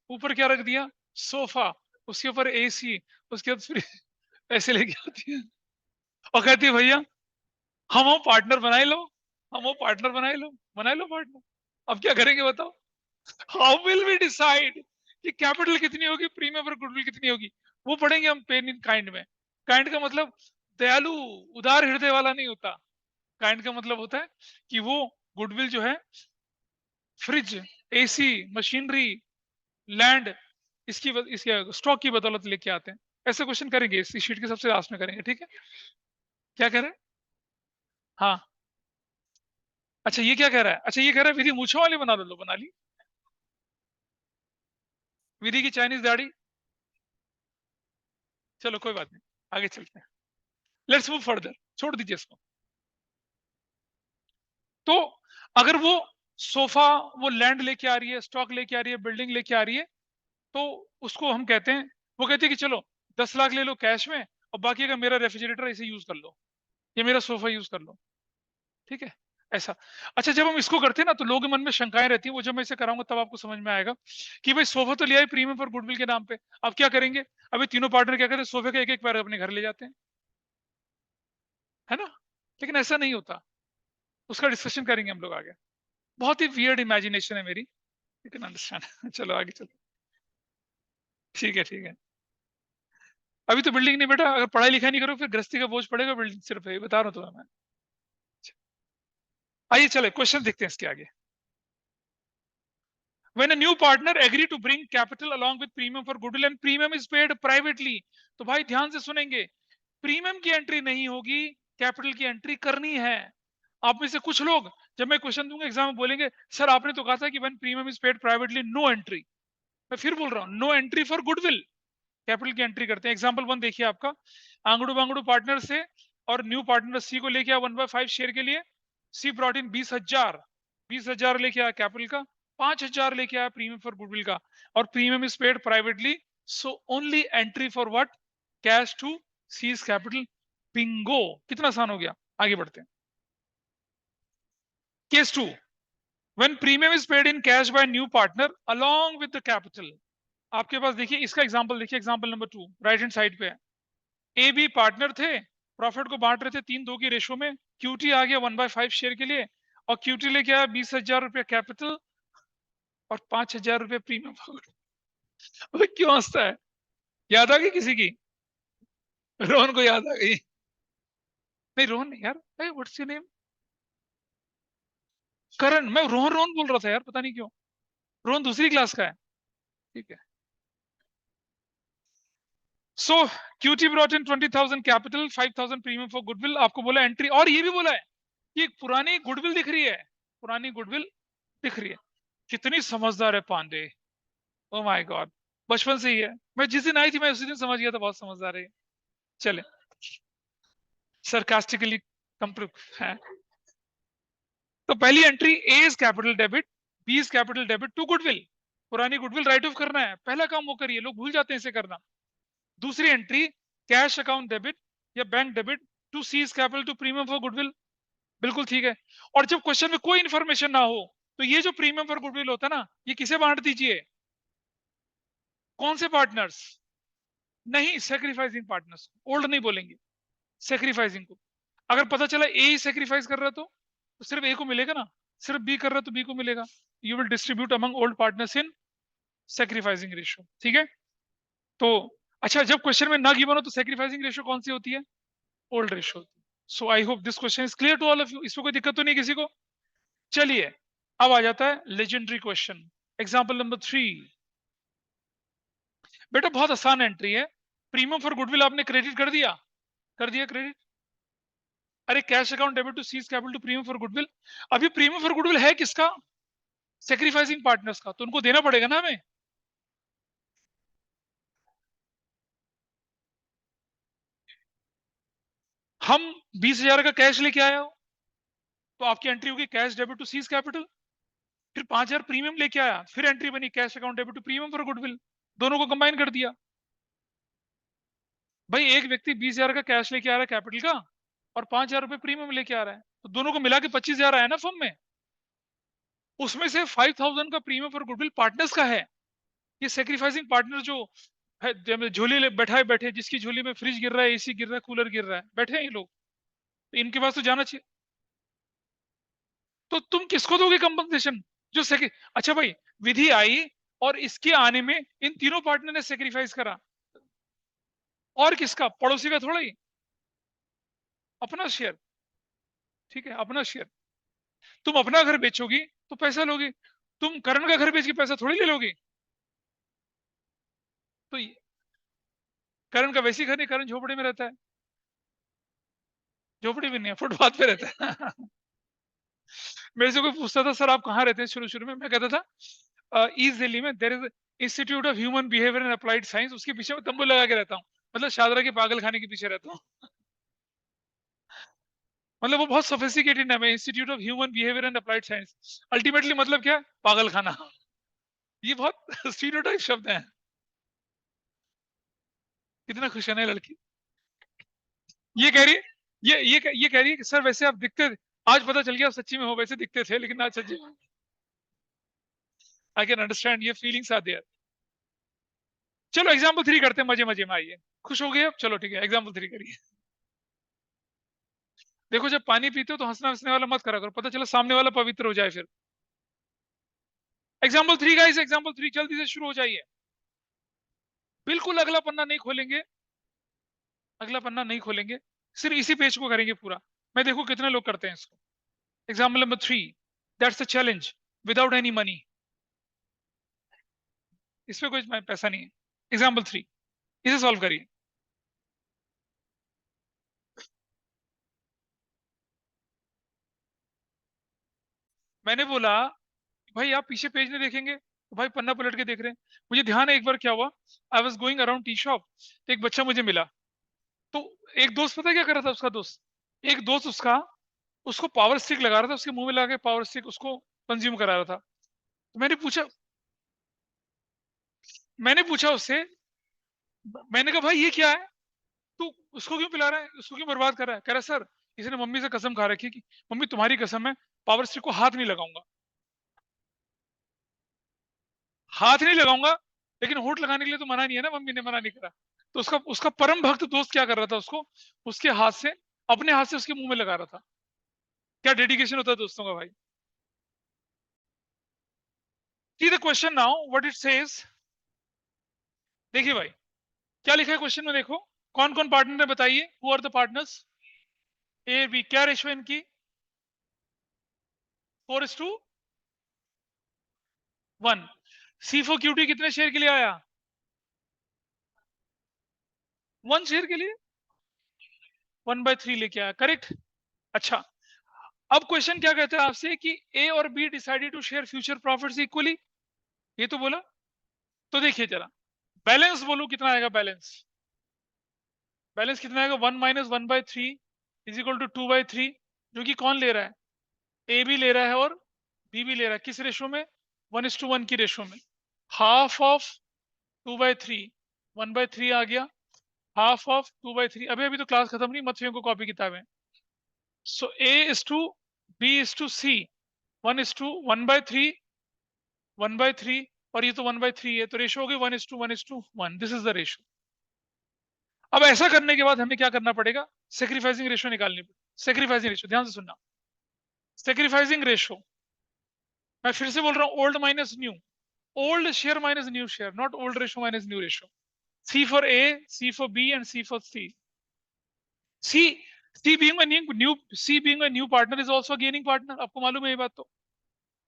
ऊपर क्या रख दिया, सोफा, उसके ऊपर एसी, उसके बाद फिर ऐसे लेके आती है और कहती है भैया हम वो पार्टनर बनाए लो, हम वो पार्टनर बनाए लो पार्टनर। अब क्या करेंगे बताओ, हाउ विल वी डिसाइड कि कैपिटल कितनी होगी, प्रीमियम और गुडविल कितनी होगी? वो पढ़ेंगे हम पेन इन काइंड में। काइंड का मतलब दयालु, उदार हृदय वाला नहीं होता। काइंड का मतलब होता है कि वो गुडविल जो है, फ्रिज, एसी, मशीनरी, लैंड, इसके स्टॉक की बदौलत लेके आते हैं। ऐसे क्वेश्चन करेंगे इस शीट के सबसे लास्ट में करेंगे, ठीक है? क्या कह रहे हैं? हाँ, अच्छा ये क्या कह रहा है, अच्छा ये कह रहा है विधि मूछों वाली बना लो बना ली, विधि की चाइनीज दाढ़ी। चलो कोई बात नहीं, आगे चलते हैं, लेट्स मूव फर्दर, छोड़ दीजिए इसको। तो अगर वो सोफा, वो लैंड लेके आ रही है, स्टॉक लेके आ रही है, बिल्डिंग लेके आ रही है, तो उसको हम कहते हैं, वो कहते हैं कि चलो 10 लाख ले लो कैश में, और बाकी का मेरा रेफ्रिजरेटर इसे यूज कर लो, या मेरा सोफा यूज कर लो, ठीक है? ऐसा। अच्छा, जब हम इसको करते हैं ना तो लोगों के मन में शंकाएं रहती हैं, वो जब मैं इसे कराऊंगा तब आपको समझ में आएगा कि भाई सोफा तो लिया है प्रीमियम फॉर गुडविल के नाम पे, अब क्या करेंगे? अभी तीनों पार्टनर क्या करते हैं, सोफे का एक एक पैर अपने घर ले जाते हैं, है ना? लेकिन ऐसा नहीं होता, उसका डिस्कशन करेंगे हम लोग आगे। बहुत ही वियर्ड इमेजिनेशन है मेरी, यू कैन अंडरस्टैंड। चलो आगे चलो। ठीक है ठीक है। अभी तो बिल्डिंग नहीं बेटा, अगर पढ़ाई लिखाई नहीं करो फिर गृहस्थी का बोझ पड़ेगा बिल्डिंग सिर पे, बता रहा हूँ तुम्हें मैं। आइए चले क्वेश्चन देखते हैं इसके आगे। When a new partner agree to bring capital along with premium for goodwill and premium is paid privately, तो भाई ध्यान से सुनेंगे, प्रीमियम की एंट्री नहीं होगी, कैपिटल की एंट्री करनी है। आप में से कुछ लोग जब मैं क्वेश्चन दूंगा एग्जाम में बोलेंगे सर आपने तो कहा था कि when premium is paid privately no entry. मैं फिर बोल रहा हूँ no entry for goodwill, capital की एंट्री करते हैं। एग्जाम्पल 1 देखिए आपका, आंगड़ू बांगड़ू पार्टनर से और न्यू पार्टनर सी को लेके आया 1/5 शेयर के लिए। सी ब्रॉट इन 20,000 लेके आया कैपिटल का, 5,000 लेके आया प्रीमियम फॉर गुडविल का, और premium is paid privately, so only entry for what, cash to C's capital. Bingo, कितना आसान हो गया। आगे बढ़ते हैं। Case 2, when premium is paid in cash by new partner along with the capital. आपके पास देखिए इसका एग्जांपल देखिए, example number 2 right hand side पे है। ए बी पार्टनर थे, प्रॉफिट को बांट रहे थे 3-2 की रेशो में। क्यूटी आ गया 1/5 शेयर के लिए, और क्यूटी लेके आया 20,000 रुपया कैपिटल और 5,000 रुपया प्रीमियम। क्यों हंसता है? याद आ गई किसी की? रोहन को याद आ गई? नहीं रोहन नहीं यार, व्हाट्स योर नेम? करण। मैं रोहन रोहन बोल रहा था यार, पता नहीं क्यों। रोहन दूसरी क्लास का है। ठीक है। So QT brought in 20,000 capital, 5,000 premium for goodwill. आपको बोला एंट्री, और ये भी बोला है कि पुरानी गुडविल दिख रही है, पुरानी गुडविल दिख रही है। कितनी समझदार है पांडे, ओ माय गॉड। बचपन से ही है, मैं जिस दिन आई थी मैं उसी दिन समझ गया था बहुत समझदार है। चले, सरकास्टिकली है। तो पहली entry, A is capital debit, B is capital debit to goodwill. पुरानी गुडविल राइट ऑफ करना है, पहला काम वो करिए, लोग भूल जाते हैं इसे करना। दूसरी एंट्री, कैश अकाउंट डेबिट या bank debit to C's capital to premium for goodwill. बिल्कुल ठीक है। और जब क्वेश्चन में कोई इंफॉर्मेशन ना हो तो ये जो प्रीमियम फॉर गुडविल होता है ना, ये किसे बांट दीजिए? कौन से पार्टनर्स? नहीं, सेक्रीफाइसिंग पार्टनर्स। ओल्ड नहीं बोलेंगे, सेक्रीफाइसिंग को। अगर पता चला ए ही सेक्रीफाइस कर रहा तो सिर्फ ए को मिलेगा ना, सिर्फ बी कर रहा तो बी को मिलेगा। You will distribute among old partners in sacrificing ratio. ठीक है। तो अच्छा, जब क्वेश्चन में ना गिवन हो तो सेक्रीफाइसिंग रेशियो कौन सी होती है? Old ratio. So I hope this question is clear to all of you, इसमें कोई दिक्कत तो नहीं किसी को? चलिए अब आ जाता है लेजेंडरी क्वेश्चन, एग्जाम्पल नंबर 3। बेटा बहुत आसान एंट्री है, प्रीमियम फॉर गुडविल आपने क्रेडिट कर दिया, क्रेडिट। अरे cash account debit to C's capital to premium for goodwill. अभी प्रीमियम फॉर गुडविल है किसका? सेक्रीफाइसिंग पार्टनर्स का, तो उनको देना पड़ेगा ना हमें। हम 20,000 का कैश लेके आया हो तो आपकी एंट्री होगी cash debit to C's capital. फिर 5,000 प्रीमियम लेके आया, फिर एंट्री बनी cash account debit to premium for goodwill. दोनों को कंबाइन कर दिया। भाई एक व्यक्ति 20,000 का कैश लेके आ रहा है कैपिटल का, और 5,000 रुपए प्रीमियम लेके आ रहा है, तो दोनों को मिला के 25,000 आया ना फर्म में। उसमें से 5,000 का प्रीमियम फॉर गुडविल पार्टनर्स का है। ये सेक्रीफाइसिंग पार्टनर जो है, झोली बैठे, जिसकी झोली में फ्रिज गिर रहा है, एसी गिर रहा है, कूलर गिर रहा है, बैठे हैं ये लोग, तो इनके पास तो जाना चाहिए। तो तुम किसको दोगे कंपनसेशन? जो अच्छा भाई, विधि आई और इसके आने में इन तीनों पार्टनर ने सेक्रीफाइस करा, और किसका? पड़ोसी का थोड़ा ही, अपना शेयर। ठीक है, अपना शेयर। तुम अपना घर बेचोगी तो पैसा लोगी, तुम करण का घर बेच के पैसा थोड़ी ले लोगी। तो करण का वैसी घर नहीं, करण झोपड़ी में रहता है। झोपड़ी भी नहीं है, फुटपाथ पे रहता है। मेरे से कोई पूछता था सर आप कहाँ रहते हैं, शुरू शुरू में मैं कहता था ईस्ट दिल्ली में there is institute of human behaviour and applied science, उसके पीछे मैं तंबू लगा के रहता हूँ, मतलब शादरा के पागल खाने के पीछे रहता हूँ। मतलब वो बहुत सोफिस्टिकेटेड नाम है, institute of human behaviour and applied science. Ultimately मतलब क्या? पागल खाना। ये बहुत स्टीरियोटाइप शब्द है। कितना खुश है ना लड़की। ये कह रही ये कह रही है कि सर वैसे आप दिखते आज पता चल गया सच्ची में हो, वैसे दिखते थे लेकिन आज सच्ची में। आई कैन अंडरस्टैंड, ये फीलिंग्स आर देयर। चलो एग्जाम्पल 3 करते हैं, मजे मजे में आइए। खुश हो गए अब? चलो ठीक है, एग्जाम्पल 3 करिए। देखो जब पानी पीते हो तो हंसना हंसने वाला मत करा करो, पता चला सामने वाला पवित्र हो जाए फिर। एग्जाम्पल 3 गाइस, एग्जाम्पल 3 जल्दी से शुरू हो जाइए। बिल्कुल अगला पन्ना नहीं खोलेंगे, अगला पन्ना नहीं खोलेंगे, सिर्फ इसी पेज को करेंगे पूरा। मैं देखो कितने लोग करते हैं इसको। Example number 3, that's the challenge without any money. इसमें कोई पैसा नहीं है। एग्जाम्पल 3, इसे सॉल्व करिए। मैंने बोला भाई आप पीछे पेज नहीं देखेंगे, तो भाई पन्ना पलट के देख रहे हैं। मुझे ध्यान है एक बार क्या हुआ, I was going around tea shop, तो एक बच्चा मुझे मिला। तो एक दोस्त पता है क्या कर रहा था, उसका दोस्त, एक दोस्त उसका, उसको पावर स्टिक लगा रहा था, उसके मुंह में लगा के पावर स्टिक उसको कंज्यूम करा रहा था। तो मैंने पूछा उससे, मैंने कहा भाई ये क्या है, तू उसको क्यों पिला रहा है, उसको क्यों बर्बाद कर रहा है? कह रहा सर इसने मम्मी से कसम खा रखी है कि मम्मी तुम्हारी कसम है पावर स्टिक को हाथ नहीं लगाऊंगा, हाथ नहीं लगाऊंगा, लेकिन होठ लगाने के लिए तो मना नहीं है ना, मम्मी ने मना नहीं करा। तो उसका उसका परम भक्त दोस्त क्या कर रहा था, उसको उसके हाथ से, अपने हाथ से उसके मुंह में लगा रहा था। क्या डेडिकेशन होता है दोस्तों का भाई। See the question now what it says. देखिए भाई क्या लिखा है क्वेश्चन में, देखो कौन कौन पार्टनर है बताइए, who are the partners. A B, क्या रेशो इनकी, 4:1। C4QT कितने शेयर के लिए आया, 1 शेयर के लिए, 1/3 लेके आया, करेक्ट। अच्छा अब क्वेश्चन क्या कहता है आपसे कि ए और B decided to share future profits equally, ये तो बोला। तो देखिए जरा बैलेंस बोलो कितना आएगा, बैलेंस, बैलेंस कितना आएगा, 1 - 1/3 इज इक्वल टू 2/3, जो कि कौन ले रहा है, ए भी ले रहा है और बी भी ले रहा है, किस रेशो में, 1:1 की रेशो में। हाफ ऑफ 2/3, 1/3 आ गया, हाफ ऑफ 2/3। अभी अभी तो क्लास खत्म नहीं, मत फेंको कॉपी किताबें। सो A is to B is to C, 1:1/3, 1/3, और ये तो 1/3 है, तो रेशो हो गई 1:1:1। This is the ratio. अब ऐसा करने के बाद हमें क्या करना पड़ेगा, सेक्रीफाइसिंग रेशो निकालनी पड़ेगी। सेक्रीफाइसिंग रेशो ध्यान से सुनना, सेक्रीफाइसिंग रेशो, मैं फिर से बोल रहा हूं, old minus new, old share minus new share, not old ratio minus new ratio. C for A, C for B and C for C. C being a new partner is also a gaining partner, आपको मालूम है ये बात। तो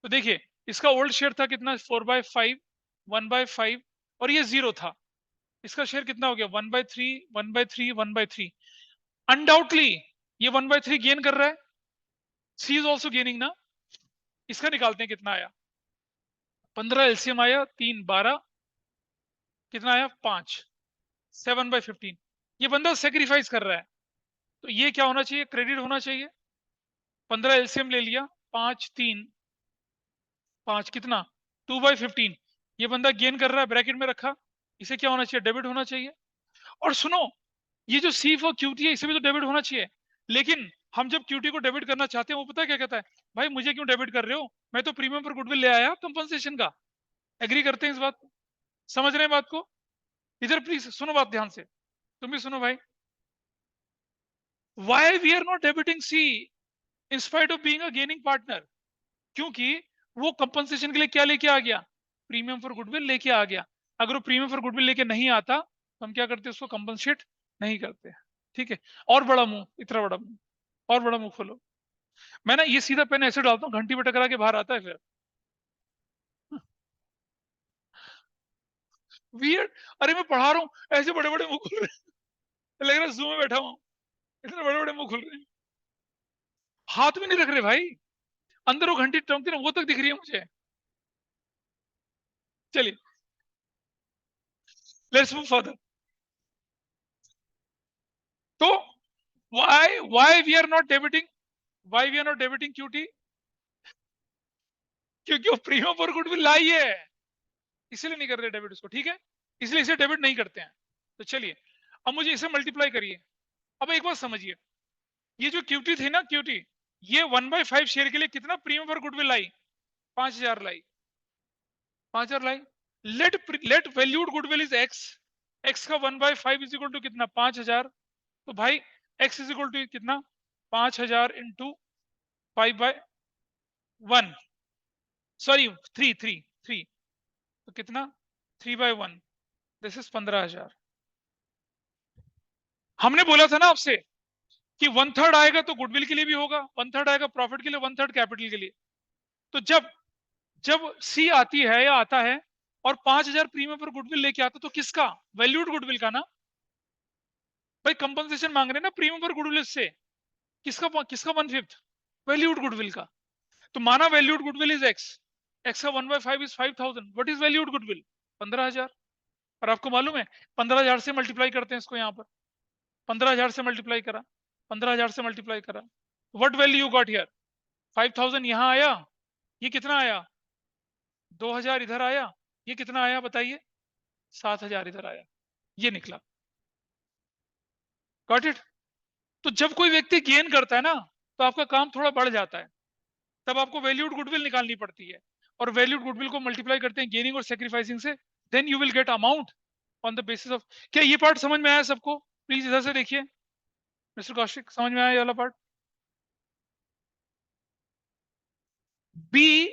देखिए इसका ओल्ड शेयर था कितना, 4/5, 1/5, और ये 0 था। इसका शेयर कितना हो गया, 1/3, 1/3, 1/3। अनडाउटली ये 1/3 गेन कर रहा है, सी इज ऑल्सो गेनिंग ना। इसका निकालते हैं कितना आया, 15 एलसीएम आया, 3 12, कितना आया 5, 7/15। ये बंदा सेक्रीफाइस कर रहा है, तो ये क्या होना चाहिए, क्रेडिट होना चाहिए। 15 एलसीएम ले लिया, 5 3 5, कितना 2/15। ये बंदा गेन कर रहा है, ब्रैकेट में रखा, इसे क्या होना चाहिए, डेबिट होना चाहिए। और सुनो ये जो C4QT है इसे भी तो डेबिट होना चाहिए, लेकिन हम जब QT को डेबिट करना चाहते हैं वो पता है क्या कहता है, भाई मुझे क्यों डेबिट कर रहे हो, मैं तो प्रीमियम पर गुडविल ले आया कंपनसेशन का। एग्री करते हैं इस बात को, समझ रहे हैं बात को। इधर प्लीज सुनो बात ध्यान से, तुम भी सुनो भाई। Why we are not debiting C in spite of being a gaining partner, क्योंकि वो कंपनसेशन के लिए क्या लेके आ गया, प्रीमियम फॉर गुडविल लेके आ गया। अगर वो प्रीमियम फॉर गुडविल लेके नहीं आता तो हम क्या करते, उसको कंपनसेट नहीं करते। ठीक है, और बड़ा मुंह, इतना बड़ा मुंह, और बड़ा मुंह खोलो। मैं ना ये सीधा पेन ऐसे डालता हूँ, घंटी पे टकरा के बाहर आता है फिर। वियर्ड, अरे मैं पढ़ा रहा हूँ ऐसे बड़े बड़े मुंह खुल रहे हैं, लग रहा है जू में बैठा हुआ, इतने बड़े बड़े मुंह खुल रहे हैं। हाथ में नहीं रख रहे भाई, अंदर वो घंटी टमकती ना वो तक दिख रही है मुझे। चलिए लेट्स मूव फर्दर। तो why we are not debiting, why we are not debiting QT, क्योंकि वो प्रीमियम फॉर गुडविल लाई है, इसलिए नहीं कर रहे डेबिट उसको। ठीक है, इसलिए इसे डेबिट नहीं करते हैं। तो चलिए अब मुझे इसे मल्टीप्लाई करिए। अब एक बात समझिए, ये जो QT थी ना, QT ये 1/5 शेयर के लिए कितना प्रीमियम फॉर गुडविल लाई? 5000 लाई, 5000 लाई। Let valued goodwill is X, X का 1/5 इज इक्वल टू कितना? 5000। तो भाई एक्स इज इक्वल टू कितना? 5000 इंटू 5/1, सॉरी 3 तो कितना? 3/1, दिस इज 15000। हमने बोला था ना आपसे कि 1/3 आएगा तो गुडविल के लिए भी होगा, 1/3 आएगा प्रॉफिट के लिए, 1/3 कैपिटल के लिए। तो जब जब सी आती है या आता है और 5000 प्रीमियम पर गुडविल लेके आता, तो किसका? वैल्यूड गुडविल का ना भाई। कंपनसेशन मांग रहे हैं ना प्रीमियम पर गुडविल से, किसका किसका 1/5? वैल्यूड गुडविल का। तो माना valued goodwill is X, X का 1/5 is 5000। What is valued goodwill? 15000। और आपको मालूम है 15000 से मल्टीप्लाई करते हैं इसको, यहाँ पर 15000 से मल्टीप्लाई करा, 15000 से मल्टीप्लाई करा, what value you got here? 5000 यहां आया, ये कितना आया? 2000 इधर आया, ये कितना आया बताइए? 7000 इधर आया, ये निकला। Got it? तो जब कोई व्यक्ति गेन करता है ना, तो आपका काम थोड़ा बढ़ जाता है, तब आपको वैल्यूड गुडविल निकालनी पड़ती है, और वैल्यूड गुडविल को मल्टीप्लाई करते हैं गेनिंग और सेक्रीफाइसिंग से, then you will get amount on the basis of. क्या ये पार्ट समझ में आया सबको? प्लीज इधर से देखिए, मिस्टर कौशिक, समझ में आया ये वाला पार्ट? बी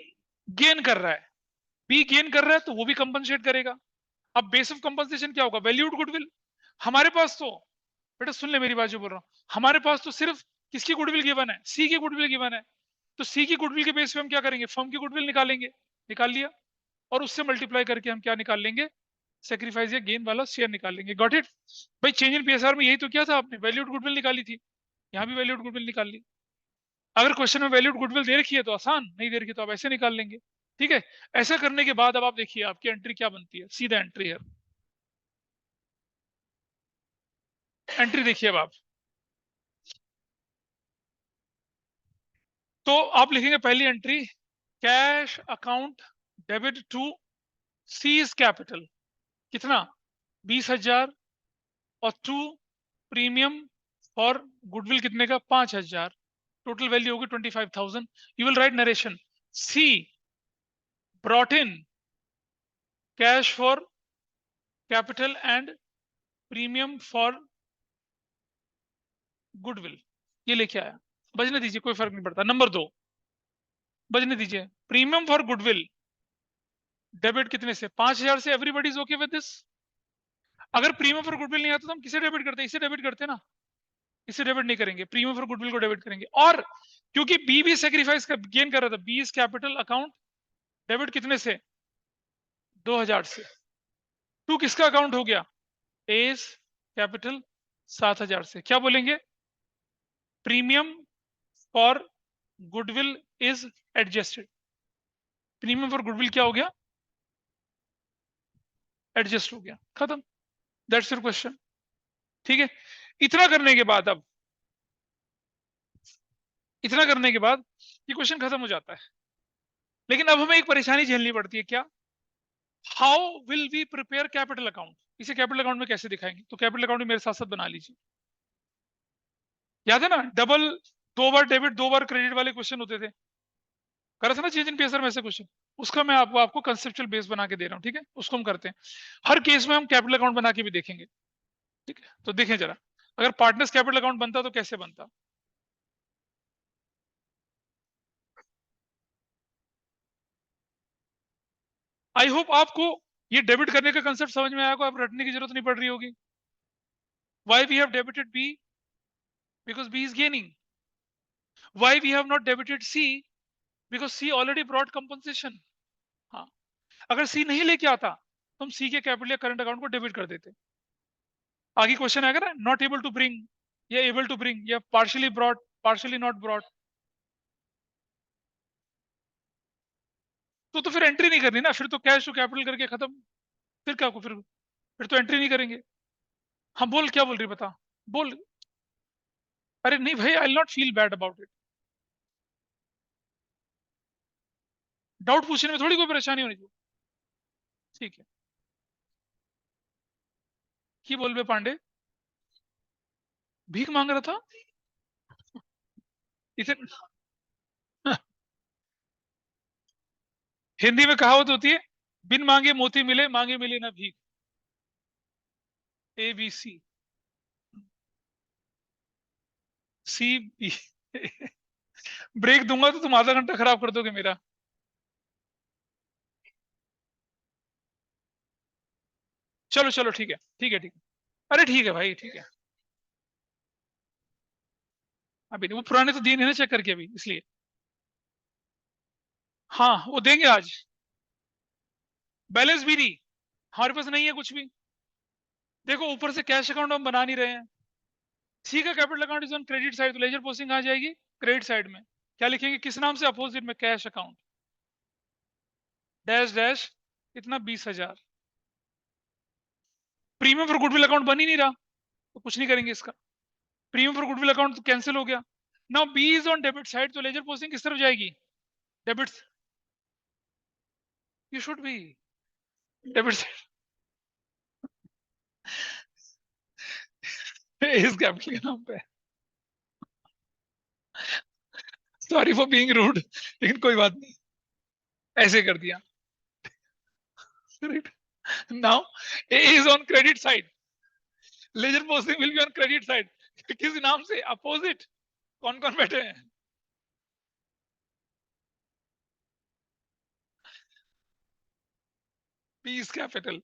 गेन कर रहा है, बी गेन कर रहा है तो वो भी कंपनसेट करेगा। अब बेस ऑफ कंपनसेशन क्या होगा? Valued goodwill. हमारे पास तो, बेटा सुन ले मेरी बात जो बोल रहा हूं, हमारे पास तो सिर्फ किसकी गुडविल गिवन है? सी की गुडविल गिवन है। तो सी की गुडविल के बेस पे हम क्या करेंगे? फर्म की गुडविल निकालेंगे, निकाल लिया, और उससे मल्टीप्लाई करके हम क्या निकाल लेंगे? सेक्रीफाइस या गेन वाला शेयर निकाल लेंगे। Got it? भाई चेंज इन पीएसआर में यही तो किया था आपने, वैल्यूड गुडविल निकाली थी, यहाँ भी वैल्यूड गुडविल निकाल ली। अगर क्वेश्चन में वैल्यूड गुडविल दे रखी है तो आसान, नहीं दे रखी तो आप ऐसे निकाल लेंगे। ठीक है? ऐसा करने के बाद अब आप देखिए आपकी एंट्री क्या बनती है, सीधा एंट्री है। एंट्री देखिए अब आप, तो आप लिखेंगे पहली entry, cash account debit to C's capital, कितना? 20,000, और टू प्रीमियम फॉर गुडविल कितने का? 5,000। टोटल वैल्यू होगी 25,000। You will write narration, C brought in cash for capital and premium for goodwill, ये लेके आया। बजने दीजिए, कोई फर्क नहीं पड़ता। नंबर 2 बजने दीजिए, प्रीमियम फॉर गुडविल डेबिट कितने से? 5,000 से। Everybody is okay with this? अगर प्रीमियम फॉर गुडविल नहीं आता तो हम किसे डेबिट करते? इसे डेबिट करते ना, इसे डेबिट नहीं करेंगे, प्रीमियम फॉर गुडविल को डेबिट करेंगे। और क्योंकि बी भी सेक्रीफाइस का गेन कर रहा था, B is capital account debit कितने से? 2,000 से। टू किसका अकाउंट हो गया? एज कैपिटल 7,000 से। क्या बोलेंगे? Premium for goodwill is adjusted. Premium for goodwill क्या हो गया? एडजस्ट हो गया, खत्म। That's your question. ठीक है? इतना करने के बाद, अब इतना करने के बाद ये क्वेश्चन खत्म हो जाता है। लेकिन अब हमें एक परेशानी झेलनी पड़ती है, क्या? How will we prepare capital account? इसे कैपिटल अकाउंट में कैसे दिखाएंगे? तो कैपिटल अकाउंट में मेरे साथ साथ बना लीजिए। याद है ना, डबल, 2 बार डेबिट 2 बार क्रेडिट वाले क्वेश्चन होते थे, कर रहा था ना चेंज इन पीएसआर में ऐसे क्वेश्चन। उसका मैं आपको कंसेप्चुअल बेस बना के दे रहा हूँ। ठीक है? उसको हम करते हैं। हर केस में हम कैपिटल अकाउंट बना के भी देखेंगे। ठीक है? तो देखें जरा, अगर पार्टनर्स कैपिटल अकाउंट बनता तो कैसे बनता? आई होप आपको ये डेबिट करने का कंसेप्ट समझ में आया होगा, आप रटने की जरूरत नहीं पड़ रही होगी। Why we have debited B? Because B is gaining. Why we have not debited C? Because C already brought compensation. हाँ, अगर C नहीं लेके आता तो हम C के कैपिटल या करंट अकाउंट को डेबिट कर देते। आगे क्वेश्चन आएगा ना, नॉट एबल टू ब्रिंग या एबल टू ब्रिंग या partially brought, partially not brought, तो फिर एंट्री नहीं करनी ना, फिर तो कैश टू कैपिटल करके खत्म। फिर क्या को, फिर तो एंट्री नहीं करेंगे। हाँ बोल, क्या बोल रही बता, बोल। अरे नहीं भाई, I will not feel bad about it. Doubt पूछने में थोड़ी कोई परेशानी होनी चाहिए। ठीक है, की बोल बे पांडे, भीख मांग रहा था इसे? हिंदी में कहावत होती है, बिन मांगे मोती मिले, मांगे मिले ना भीख। ABC, CB। ब्रेक दूंगा तो तुम आधा घंटा खराब कर दोगे मेरा। चलो चलो, ठीक है ठीक है ठीक है। अरे ठीक है भाई, ठीक है। अभी नहीं, वो पुराने तो दिए नहीं ना चेक करके अभी, इसलिए। हाँ, वो देंगे आज। बैलेंस भी नहीं, हमारे पास नहीं है कुछ भी। देखो, ऊपर से कैश अकाउंट हम बना नहीं रहे हैं। सी का capital account is on credit side, तो लेजर पोस्टिंग आ जाएगी क्रेडिट साइड में। क्या लिखेंगे, किस नाम से, अपोजिट में, कैश अकाउंट डैश डैश, कितना, 20,000। प्रीमियम फॉर गुडविल अकाउंट बन ही नहीं रहा, तो कुछ नहीं करेंगे इसका। प्रीमियम फॉर गुडविल अकाउंट तो कैंसिल हो गया। Now B is on debit side, तो लेजर पोस्टिंग किस तरफ जाएगी, debit. You should be debit side. इस कैपिटल के नाम पे। सॉरी फॉर बीइंग रूड, लेकिन कोई बात नहीं, ऐसे कर दिया। Now A is on credit side, ledger posting will be on credit side. किस नाम से, अपोजिट। कौन कौन बैठे हैं, पीस कैपिटल।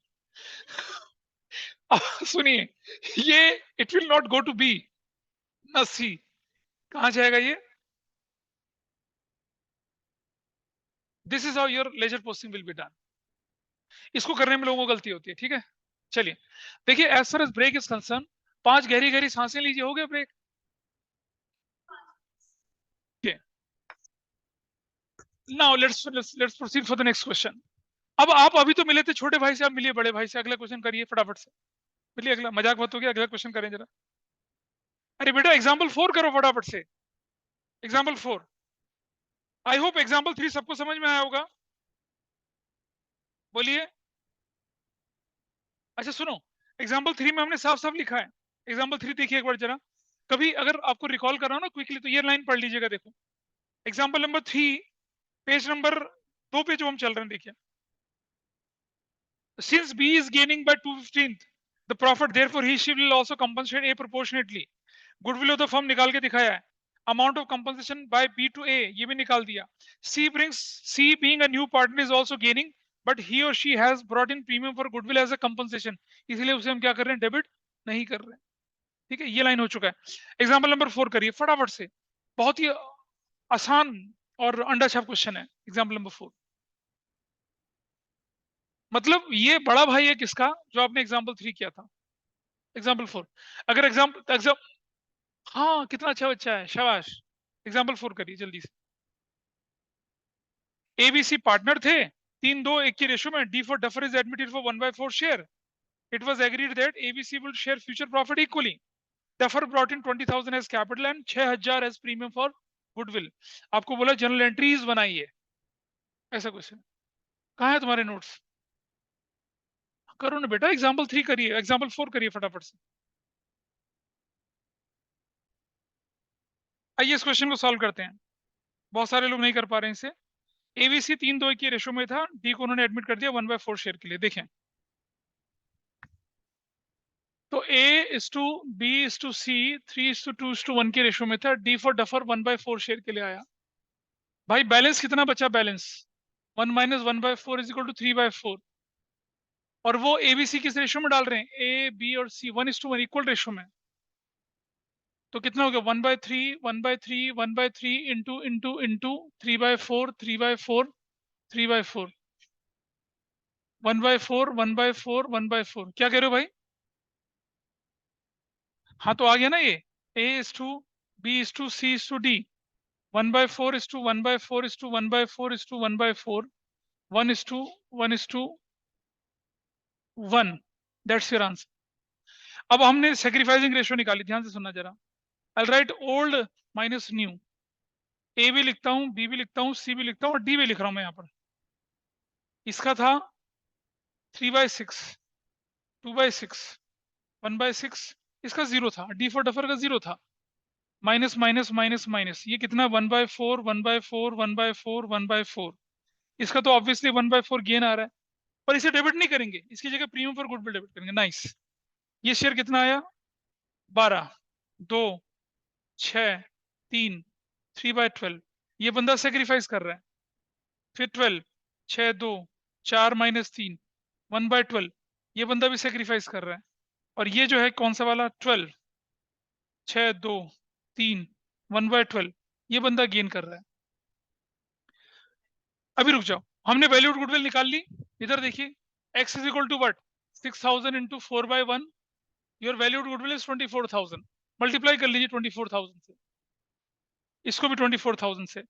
सुनिए, ये it will not go to B ना सी, कहां जाएगा ये। This is how your ledger posting will be done. इसको करने में लोगों को गलती होती है, ठीक है। चलिए, देखिए, as far as break is concern, 5 गहरी गहरी सांसें लीजिए, हो गया break. Now let's proceed for the next question. अब आप अभी तो मिले थे छोटे भाई से, आप मिलिए बड़े भाई से, अगला क्वेश्चन करिए फटाफट से। मिलिए, अगला, मजाक मत हो गया, अगला क्वेश्चन करें जरा। अरे बेटा, एग्जाम्पल 4 करो फटाफट से। एग्जाम्पल 4। आई होप एग्जाम्पल 3 सबको समझ में आया होगा। बोलिए। अच्छा सुनो, एग्जाम्पल 3 में हमने साफ साफ लिखा है। एग्जाम्पल 3 देखिए एक बार जरा। कभी अगर आपको रिकॉल करना हो ना क्विकली, तो ये लाइन पढ़ लीजिएगा। देखो, एग्जाम्पल नंबर 3, पेज नंबर 2 पे जो हम चल रहे हैं, देखिए। Since B is gaining by 2/15 the profit, therefore he she will also compensate A proportionately. Goodwill of the firm निकाल के दिखाया है। Amount of compensation by B to A ये भी निकाल दिया। C being a new partner is also gaining, but he or she has brought in premium for goodwill as a compensation, इसलिए उसे हम क्या कर रहे हैं, डेबिट नहीं कर रहे हैं। ठीक है, ये लाइन हो चुका है। एग्जाम्पल नंबर 4 करिए फटाफट से, बहुत ही आसान और अंडा छाप क्वेश्चन है। एग्जाम्पल नंबर 4, मतलब ये बड़ा भाई है किसका, जो आपने एग्जाम्पल 3 किया था। एग्जाम्पल 4, अगर एग्जाम हाँ, कितना अच्छा बच्चा है, शाबाश। एग्जाम्पल 4 करिए जल्दी से। ABC पार्टनर थे, 3-2-1 की रेशो में। D for Duffer is admitted for 1/4 share. It was agreed that ABC will share future profit equally. Duffer brought in 20,000 as capital and 6,000 as premium for goodwill. आपको बोला जनरल एंट्रीज बनाइए, ऐसा क्वेश्चन। कहाँ है तुम्हारे नोट्स, करो ना बेटा। एग्जाम्पल 3 करिए, एग्जाम्पल 4 करिए फटाफट से। आइए इस क्वेश्चन को सॉल्व करते हैं, बहुत सारे लोग नहीं कर पा रहे हैं इसे। ABC 3-2 की रेशो में था, डी को उन्होंने एडमिट कर दिया 1/4 शेयर के लिए। देखें, तो A:B:C 3:2:1 की रेशो में था। D फॉर डफर 1/4 शेयर के लिए आया। भाई बैलेंस कितना बचा, बैलेंस 1 - 1/4 इज इक्वल टू 3/4। और वो ABC किस रेशो में डाल रहे हैं, A, B और C 1:1 इक्वल रेशो में। तो कितना हो गया, 1/3 1/3 1/3 इंटू इंटू इंटू 3/4 3/4 3/4 1/4 1/4 1/4। क्या कह रहे हो भाई, हाँ तो आ गया ना ये। A:B:C:D 1/4 1/4 1/4 1/4 1:1 that's your answer. अब हमने सेक्रीफाइसिंग रेशियो निकाली, ध्यान से सुनना जरा। आई राइट ओल्ड माइनस न्यू। ए भी लिखता हूं, बी भी लिखता हूं, सी भी लिखता हूं और डी भी लिख रहा हूं मैं यहाँ पर। इसका था 3/6 2/6 1/6, इसका 0 था, डी फॉर डफर का 0 था। माइनस माइनस माइनस माइनस, ये कितना, 1/4 1/4 1/4 1/4 इसका तो ऑब्वियसली 1/4 गेन आ रहा है, पर इसे डेबिट नहीं करेंगे, इसकी जगह प्रीमियम फॉर गुडविल डेबिट करेंगे। नाइस। ये शेयर कितना आया? 12, 2, 6, 3, 3/12। ये बंदा सेक्रीफाइस कर रहा है। फिर 12, 6, 2, 4 - 3, 1/12। ये बंदा भी सेक्रीफाइस कर रहा है। और ये जो है कौन सा वाला? 12, 6, 2, 3, 1/12। ये बंदा गेन कर रहा है। अभी रुक जाओ, हमने वैल्यूड गुडविल निकाल ली। इधर देखिए, x is equal to what? 6000 into 4/1। Your valued goodwill is 24,000। Multiply कर लीजिए 24,000 से, इसको भी 24,000 से।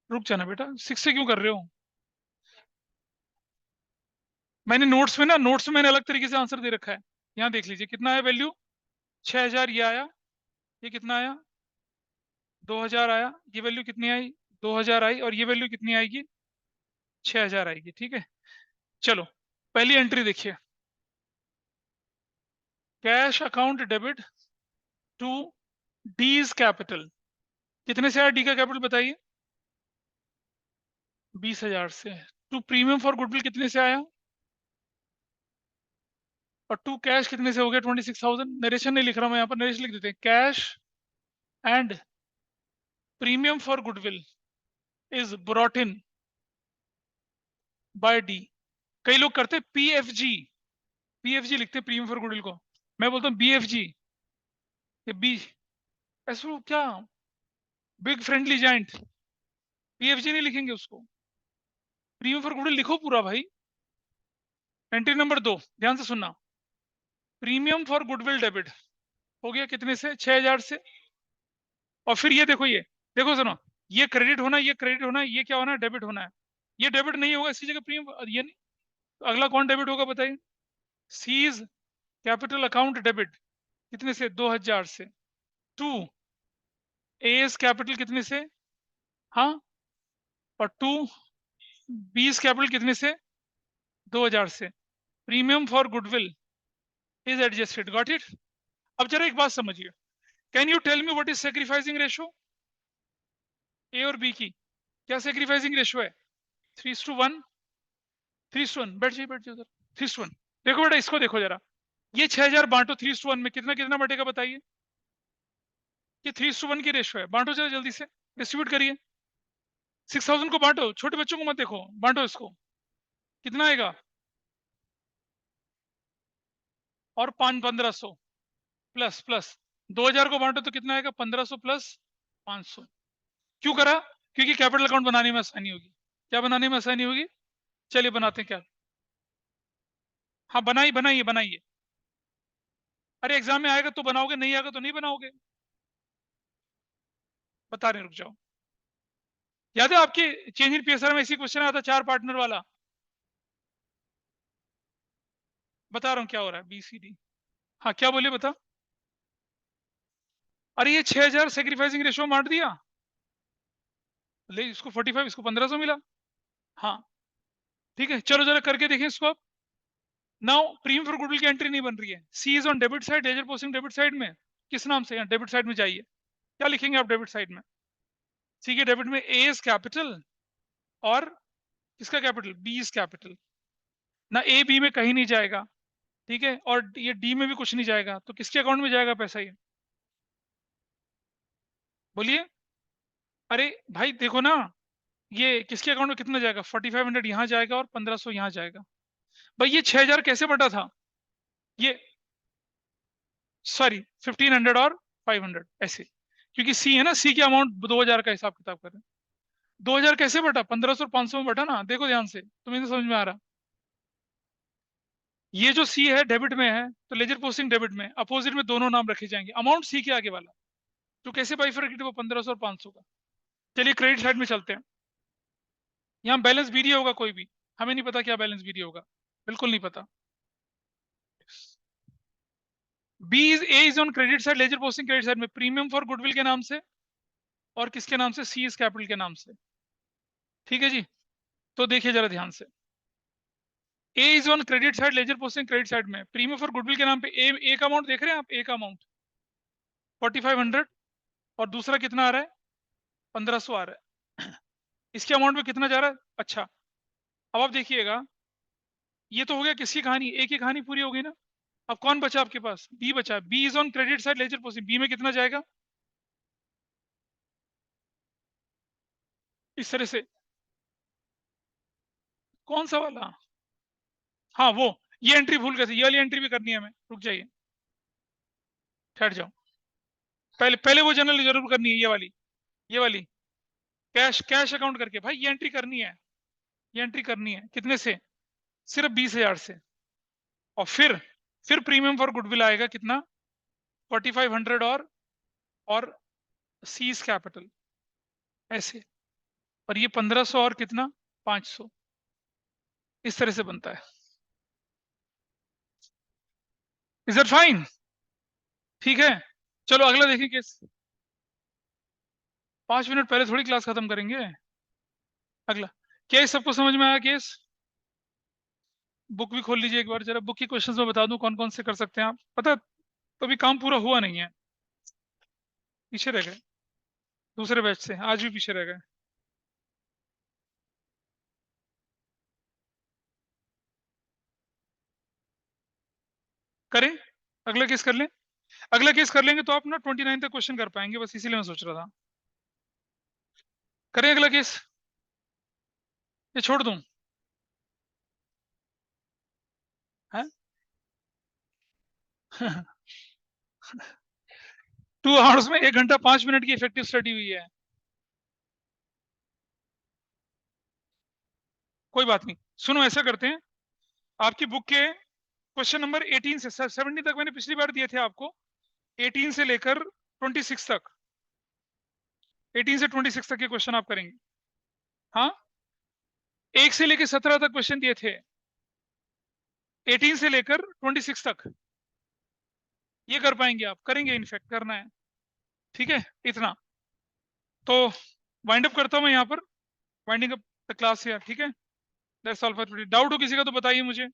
रुक जाना बेटा, 6 से क्यों कर रहे हो? मैंने नोट्स में मैंने अलग तरीके से आंसर दे रखा है। यहाँ देख लीजिए कितना है वैल्यू। 6000 ये आया, ये कितना आया? 2000 आया। ये वैल्यू कितनी आई? 2000 आई। और ये वैल्यू कितनी आएगी? 6000 आएगी। ठीक है, चलो पहली एंट्री देखिए। Cash account debit to D's capital. कितने से आया डी का कैपिटल बताइए? 20,000 से। टू प्रीमियम फॉर गुडविल कितने से आया? और टू कैश कितने से हो गया? 26,000। नरेशन नहीं लिख रहा मैं यहाँ पर, नरेशन लिख देते हैं। Cash and premium for goodwill is brought in by D. कई लोग करते हैं पीएफजी, पीएफजी लिखते हैं प्रीमियम फॉर गुडविल को। मैं बोलता हूँ बीएफजी, ये बी ऐसा क्या, बिग फ्रेंडली जाइंट। पीएफजी नहीं लिखेंगे उसको, प्रीमियम फॉर गुडविल लिखो पूरा भाई। एंट्री नंबर 2 ध्यान से सुनना। प्रीमियम फॉर गुडविल डेबिट हो गया कितने से? 6000 से। और फिर ये देखो, ये देखो सुनो, ये क्रेडिट होना, ये क्रेडिट होना, ये क्या होना है? डेबिट होना है। ये डेबिट नहीं होगा, इसी जगह प्रीमियम ये नहीं। तो अगला कौन डेबिट होगा बताइए? सीज कैपिटल अकाउंट डेबिट कितने से? 2000 से। टू एस कैपिटल कितने से? हाँ, और टू बीस कैपिटल कितने से? 2000 से। Premium for goodwill is adjusted. Got it? अब जरा एक बात समझिए, can you tell me what is sacrificing ratio A और बी की? क्या सेक्रीफाइसिंग रेशो है? 3:1। 3:1। बैठ जाइए, बैठ जाइए उधर। 3:1। देखो बेटा, इसको देखो जरा। ये 6000 बांटो 3:1 में, कितना कितना बटेगा बताइए? ये 3:1 की रेशो है। बांटो जरा जल्दी से, डिस्ट्रीब्यूट करिए। 6000 को बांटो, छोटे बच्चों को मत देखो, बांटो इसको। कितना आएगा? और 1500 प्लस प्लस 2000 को बांटो तो कितना आएगा? 1500 प्लस 500। क्यों करा? क्योंकि कैपिटल अकाउंट बनाने में आसानी होगी। क्या बनाने में आसानी होगी? चलिए बनाते हैं क्या। हाँ बनाइए बनाइए बनाइए। अरे एग्जाम में आएगा तो बनाओगे, नहीं आएगा तो नहीं बनाओगे। बता रहे, रुक जाओ। याद है आपके चेंज इन पीएसआर में ऐसी क्वेश्चन आया था, 4 पार्टनर वाला? बता रहा हूँ क्या हो रहा है। बीसीडी, हाँ क्या बोले बता। अरे ये 6000 सेक्रीफाइसिंग रेशो बांट दिया, ले इसको 45, इसको 1500 मिला। हाँ ठीक है, चलो जरा करके देखें इसको। अब नाउ प्रीमियम फॉर गुडविल की एंट्री नहीं बन रही है। C is on debit side, ledger posting debit side में। किस नाम से? यहाँ डेबिट साइड में जाइए। क्या लिखेंगे आप डेबिट साइड में? सी के डेबिट में ए इज कैपिटल, और किसका कैपिटल? बी इज कैपिटल ना। ए बी में कहीं नहीं जाएगा, ठीक है, और ये डी में भी कुछ नहीं जाएगा। तो किसके अकाउंट में जाएगा पैसा ये? बोलिए। अरे भाई देखो ना, ये किसके अकाउंट में कितना जाएगा? 4500 यहाँ जाएगा और 1500 यहाँ जाएगा। भाई ये 6000 कैसे बटा था? ये सॉरी 1500 और 500 ऐसे, क्योंकि सी है ना, सी के अमाउंट 2000 का हिसाब किताब करें। 2000 कैसे बटा? 1500 और 500 में बटा ना। देखो ध्यान से, तुम्हें तो समझ में आ रहा। ये जो सी है डेबिट में है, तो लेजर पोस्टिंग डेबिट में, अपोजिट में दोनों नाम रखे जाएंगे। अमाउंट सी के आगे वाला तो कैसे बाइफरकेट वो 1500 और 500 का। चलिए क्रेडिट साइड में चलते हैं। यहाँ बैलेंस बीडी होगा कोई भी, हमें नहीं पता क्या बैलेंस बीडी होगा, बिल्कुल नहीं पता। B is A is on credit side, ledger posting credit side में, प्रीमियम फॉर गुडविल के नाम से, और किसके नाम से? सी इज कैपिटल के नाम से। ठीक है जी, तो देखिए जरा ध्यान से। A is on credit side, ledger posting credit side में, प्रीमियम फॉर गुडविल के नाम पे ए का अमाउंट देख रहे हैं आप? ए का अमाउंट 4500, और दूसरा कितना आ रहा है? 1500 आ रहा है। इसके अमाउंट में कितना जा रहा है? अच्छा, अब आप देखिएगा, ये तो हो गया किसकी कहानी, ए की कहानी पूरी हो गई ना। अब कौन बचा आपके पास? बी बचा। B is on credit side ledger position. B में कितना जाएगा? इस तरह से। कौन सा वाला? हाँ वो, ये एंट्री भूल गए थे, ये वाली एंट्री भी करनी है हमें। रुक जाइए, ठहर जाओ। पहले पहले वो जनरल जरूर करनी है, ये वाली कैश कैश अकाउंट करके। भाई ये एंट्री करनी है, ये एंट्री करनी है। कितने से? सिर्फ 20,000 से। और फिर प्रीमियम फॉर गुडविल आएगा कितना? 4500 और सीज कैपिटल ऐसे। और ये 1500 और कितना? 500। इस तरह से बनता है। Is that fine? ठीक है, चलो अगला देखें केस। 5 मिनट पहले थोड़ी क्लास खत्म करेंगे। अगला केस सबको समझ में आया? केस बुक भी खोल लीजिए एक बार जरा। बुक की क्वेश्चंस में बता दूं कौन कौन से कर सकते हैं आप। पता है, तो अभी काम पूरा हुआ नहीं है, पीछे रह गए दूसरे बैच से, आज भी पीछे रह गए। करें? अगला केस कर लें? अगला केस कर लेंगे तो आप ना 29 तक क्वेश्चन कर पाएंगे, बस इसीलिए मैं सोच रहा था। करें अगला केस, ये छोड़ दूं? है 2 आवर्स में 1 घंटा 5 मिनट की इफेक्टिव स्टडी हुई है। कोई बात नहीं, सुनो ऐसा करते हैं, आपकी बुक के क्वेश्चन नंबर 18 से 70 तक मैंने पिछली बार दिए थे आपको। 18 से लेकर 26 तक, 18 से 26 तक के क्वेश्चन आप करेंगे। हाँ, 1 से लेकर 17 तक क्वेश्चन दिए थे, 18 से लेकर 26 तक ये कर पाएंगे आप? करेंगे, इनफैक्ट करना है। ठीक है, इतना तो वाइंड अप करता हूं मैं यहाँ पर। Winding up the class here. ठीक है, that's all for today. Doubt हो किसी का तो बताइए मुझे।